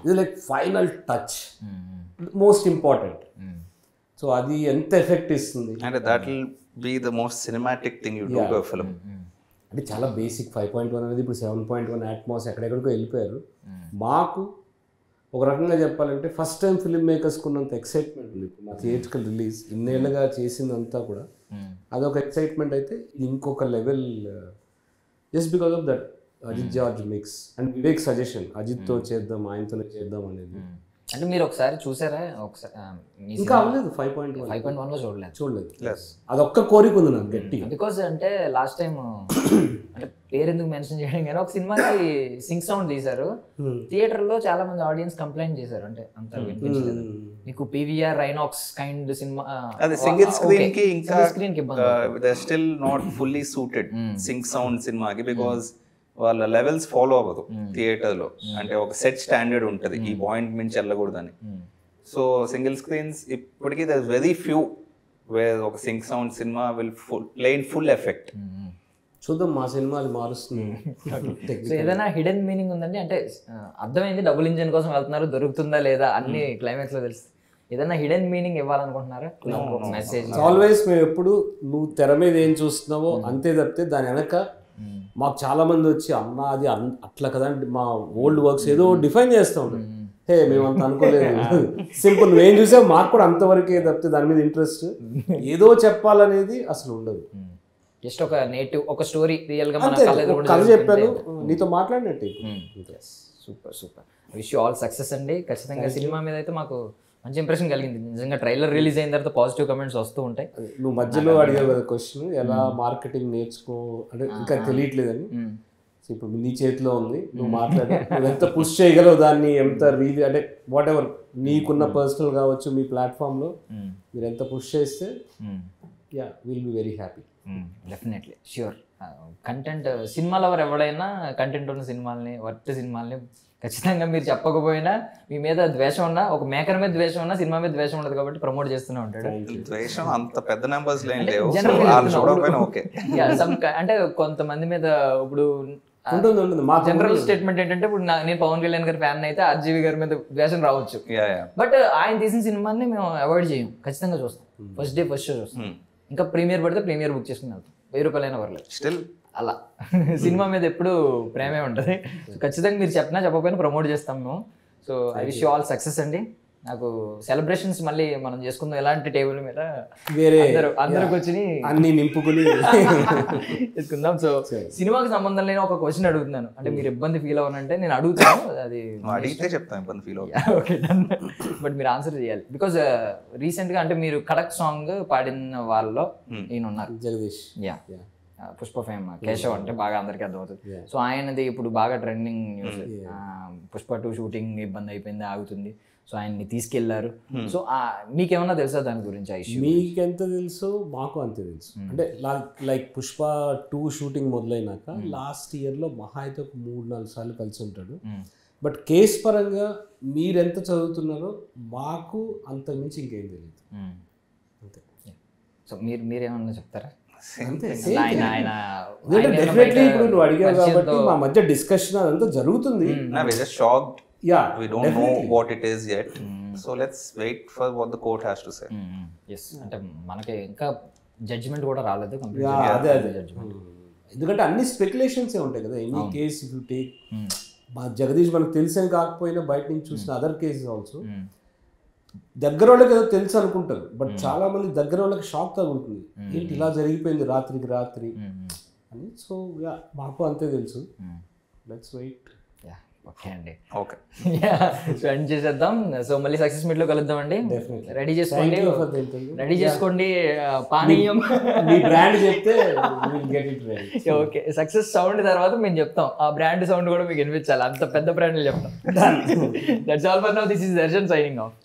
ఇది like final touch, most important. So అది ఎంత ఎఫెక్ట్ ఇస్తుంది And that will be the most cinematic thing you do to a film. అంటే చాలా బేసిక్. 5.1 అనేది ఇప్పుడు 7.1 అట్మాస్ ఎక్కడెక్కడికో వెళ్ళిపోయారు. మాకు ఒక రకంగా చెప్పాలంటే ఫస్ట్ టైం ఫిల్మ్ మేకర్స్కి ఉన్నంత ఎక్సైట్మెంట్ ఉంది ఇప్పుడు మా థియేట్రికల్ రిలీజ్. ఇన్నేళ్ళుగా చేసిందంతా కూడా అదొక ఎక్సైట్మెంట్. అయితే ఇది ఇంకొక level just because of that Ajith George mix and Vivek suggestion, అజిత్తో చేద్దాం, ఆయనతోనే చేద్దాం అనేది. అంటే మీరు ఒకసారి చూసారా? ఒకసారి ఇంకా అవ్వలేదు 5.1. 5.1లో చూడలేదు. అదొక్క కోరిక ఉంది నాకు గట్టిగా. బికాజ్ అంటే లాస్ట్ టైం అంటే పేరు ఎందుకు మెన్షన్ చేయడం కానీ ఒక సినిమాకి సింక్ సౌండ్ తీశారు, థియేటర్లో చాలా మంది ఆడియన్స్ కంప్లైంట్ చేశారు, అంటే అంత వినిపించలేదు. మీకు పీవీఆర్ రైనాక్స్ కైండ్ సినిమా అది సింగిల్ స్క్రీన్ కి ఇంకా స్క్రీన్ కి ఇబ్బంది, they still not fully suited sync sound సినిమాకి, బికాజ్ వాళ్ళ లెవెల్స్ ఫాలో అవ్వదు థియేటర్ లో. అంటే ఒక సెట్ స్టాండర్డ్ ఉంటుంది, ఈ పాయింట్ మించి వెళ్ళకూడదని. సో సింగిల్ స్క్రీన్స్ ఇప్పటికీ దర్ వెరీ ఫ్యూ వేర్ ఒక sync sound cinema will play in full effect. చూద్దాం మా సినిమా అది మారుస్తుంది. సో ఏదైనా హిడెన్ మీనింగ్ ఉందండి? అంటే అర్థమైంది డబుల్ ఇంజన్ కోసం వెళ్తున్నారు, దొరుకుతుందా లేదా అన్ని క్లైమాక్స్ లో తెలుసు. ఏదైనా హిడెన్ మీనింగ్ ఇవ్వాలనుకుంటున్నారా? మెసేజ్ ఆల్వేస్ మేము ఎప్పుడు నువ్వు తెర మీద ఏం చూస్తున్నావో అంతే తప్పితే దాని వెనక మాకు చాలా మంది వచ్చి అన్న అది అట్లా కదా మా ఓల్డ్ వర్క్స్ ఏదో డిఫైన్ చేస్తూ ఉంటాం. హే మేము అంత అనుకోలేదు, సింపుల్ నువ్వేం చూసావు మాకు కూడా అంతవరకే తప్పితే దాని మీద ఇంట్రెస్ట్ ఏదో చెప్పాలనేది అసలు ఉండదు. జస్ట్ ఒక నేటివ్ ఒక స్టోరీ రియల్ గా కథ చెప్పాను, నీతో మాట్లాడినట్టు. Super super. Wish you all success అండి. ఖచ్చితంగా సినిమా మీద అయితే మాకు మంచి ఇంప్రెషన్ కలిగింది. నిజంగా ట్రైలర్ రిలీజ్ అయిన తర్వాత పాజిటివ్ కమెంట్స్ వస్తూ ఉంటాయి. నువ్వు మధ్యలో అడిగావు కదా క్వశ్చన్, ఎలా మార్కెటింగ్ నేర్చుకో అంటే ఇంకా తెలియట్లేదని. ఇప్పుడు నీ చేతిలో ఉంది, నువ్వు మాట్లాడు, నువ్వు ఎంత పుష్ చేయగలవు దాన్ని, ఎంత రీల్ అంటే వాట్ ఎవర్ నీకున్న పర్సనల్ కావచ్చు మీ ప్లాట్ఫామ్లో మీరు ఎంత పుష్ చేస్తే yeah will be very happy. Definitely sure. Content సినిమాలో ఎవరైనా కంటెంట్ ఉన్న సినిమాలని వర్త్ సినిమాలని ఖచ్చితంగా మీరు చెప్పకపోయినా మీ మీద ద్వేషం ఉన్నా, ఒక మేకర్ మీద ద్వేషం ఉన్నా సినిమా మీద ద్వేషం ఉండదు కాబట్టి ప్రమోట్ చేస్తూనే ఉంటాడు. ద్వేషం అంత పెద్ద నెంబర్స్ అంటే కొంతమంది మీద ఇప్పుడు జనరల్ స్టేట్మెంట్ ఏంటంటే ఇప్పుడు నేను పవన్ కళ్యాణ్ గారి ఫ్యాన్ అయితే ఆర్జీవి గారి మీద ద్వేషం రావచ్చు, బట్ ఆయన తీసిన సినిమాని మేము అవాయిడ్ చేయం, ఖచ్చితంగా చూస్తాం. ఫస్ట్ డే ఫస్ట్ షో చూస్తాం. ఇంకా ప్రీమియర్ పడితే ప్రీమియర్ బుక్ చేసుకుని వెళ్తాం, 1000 రూపాయలైనా పర్లేదు. స్టిల్ అలా సినిమా మీద ఎప్పుడు ప్రేమే ఉంటుంది. ఖచ్చితంగా మీరు చెప్పినా చెప్పకపోయినా ప్రమోట్ చేస్తాం మేము. So I wish you all success అండి. నాకు సెలబ్రేషన్స్ మళ్ళీ మనం చేసుకుందాం, ఎలాంటి టేబుల్ మీద వేరే అందరికి వచ్చి అన్ని నింపుకుని చేసుకుందాం. సో సినిమాకి సంబంధం లేని ఒక క్వశ్చన్ అడుగుతున్నాను, అంటే మీరు ఇబ్బంది ఫీల్ అవ్వనంటే నేను అడుగుతాను, అది అడిగితే చెప్తాను ఇబ్బంది ఫీల్ ఓకే బట్ మీరు ఆన్సర్ చేయాలి. బికాజ్ రీసెంట్ గా అంటే మీరు కడక్ సాంగ్ పాడిన వాళ్ళలో ఈయన ఉన్నారు, జగదీష్. యా పుష్ప ఫేమ్ కేశవ్ అంటే బాగా అందరికీ అర్థమవుతుంది. సో ఆయనది ఇప్పుడు బాగా ట్రెండింగ్ న్యూస్, పుష్ప 2 షూటింగ్ ఇబ్బంది అయిపోయింది, ఆగుతుంది. సో ఆయన్ని తీసుకెళ్లారు. సో మీకేమన్నా తెలుసా దాని గురించి? ఆ ఇష్యూ మీకెంత తెలుసు మాకు అంతే తెలుసు. అంటే లైక్ పుష్ప 2 షూటింగ్ మొదలైనాక లాస్ట్ ఇయర్లో మహా అయితే ఒక 3-4 సార్లు కలిసి ఉంటాడు. బట్ కేసు పరంగా మీరెంత చదువుతున్నారో మాకు అంత మించి ఇంకేం తెలియదు. అంతే. సో మీరేమన్నా చెప్తారా? డెఫినెట్లీ ఇప్పుడు నువ్వు అడిగావు కాబట్టి మా మధ్య డిస్కషన్ అదంతా జరుగుతుంది. Yeah, we don't know what it is yet. So let's wait for what the court has to say. Yes, అంటే మనకి ఇంకా జడ్జిమెంట్ కూడా రాలేదు. అదే జడ్జిమెంట్, ఎందుకంటే అన్ని స్పెక్యులేషన్స్ ఉంటాయి కదా. Any case if you take మా జగదీష్ మనకు తెలిసిన కాకపోయినా బయట నుంచి చూసిన అదర్ కేసెస్ ఆల్సో దగ్గర వాళ్ళకి ఏదో తెలుసు అనుకుంటారు, బట్ చాలా మంది దగ్గర వాళ్ళకి షాక్ తగులుతుంది, ఏంటి ఇలా జరిగిపోయింది రాత్రికి రాత్రి అని. సో మాకు అంతే తెలుసు. Let's wait. ఓకే అండి. ఓకే, సో ఎండ్ చేసేద్దాం. సో మళ్ళీ సక్సెస్ మీట్ లో కలుద్దామండి. రెడీ చేసుకోండి, రెడీ చేసుకోండి పానీయం. మీ బ్రాండ్ చెప్తే we'll get it ready. Okay, success sound తర్వాత మేము చెప్తాం, ఆ బ్రాండ్ సౌండ్ కూడా మీకు వినిపించాలి, అంత పెద్ద బ్రాండ్లు చెప్తాం. That's all for now. This is Darshan signing off.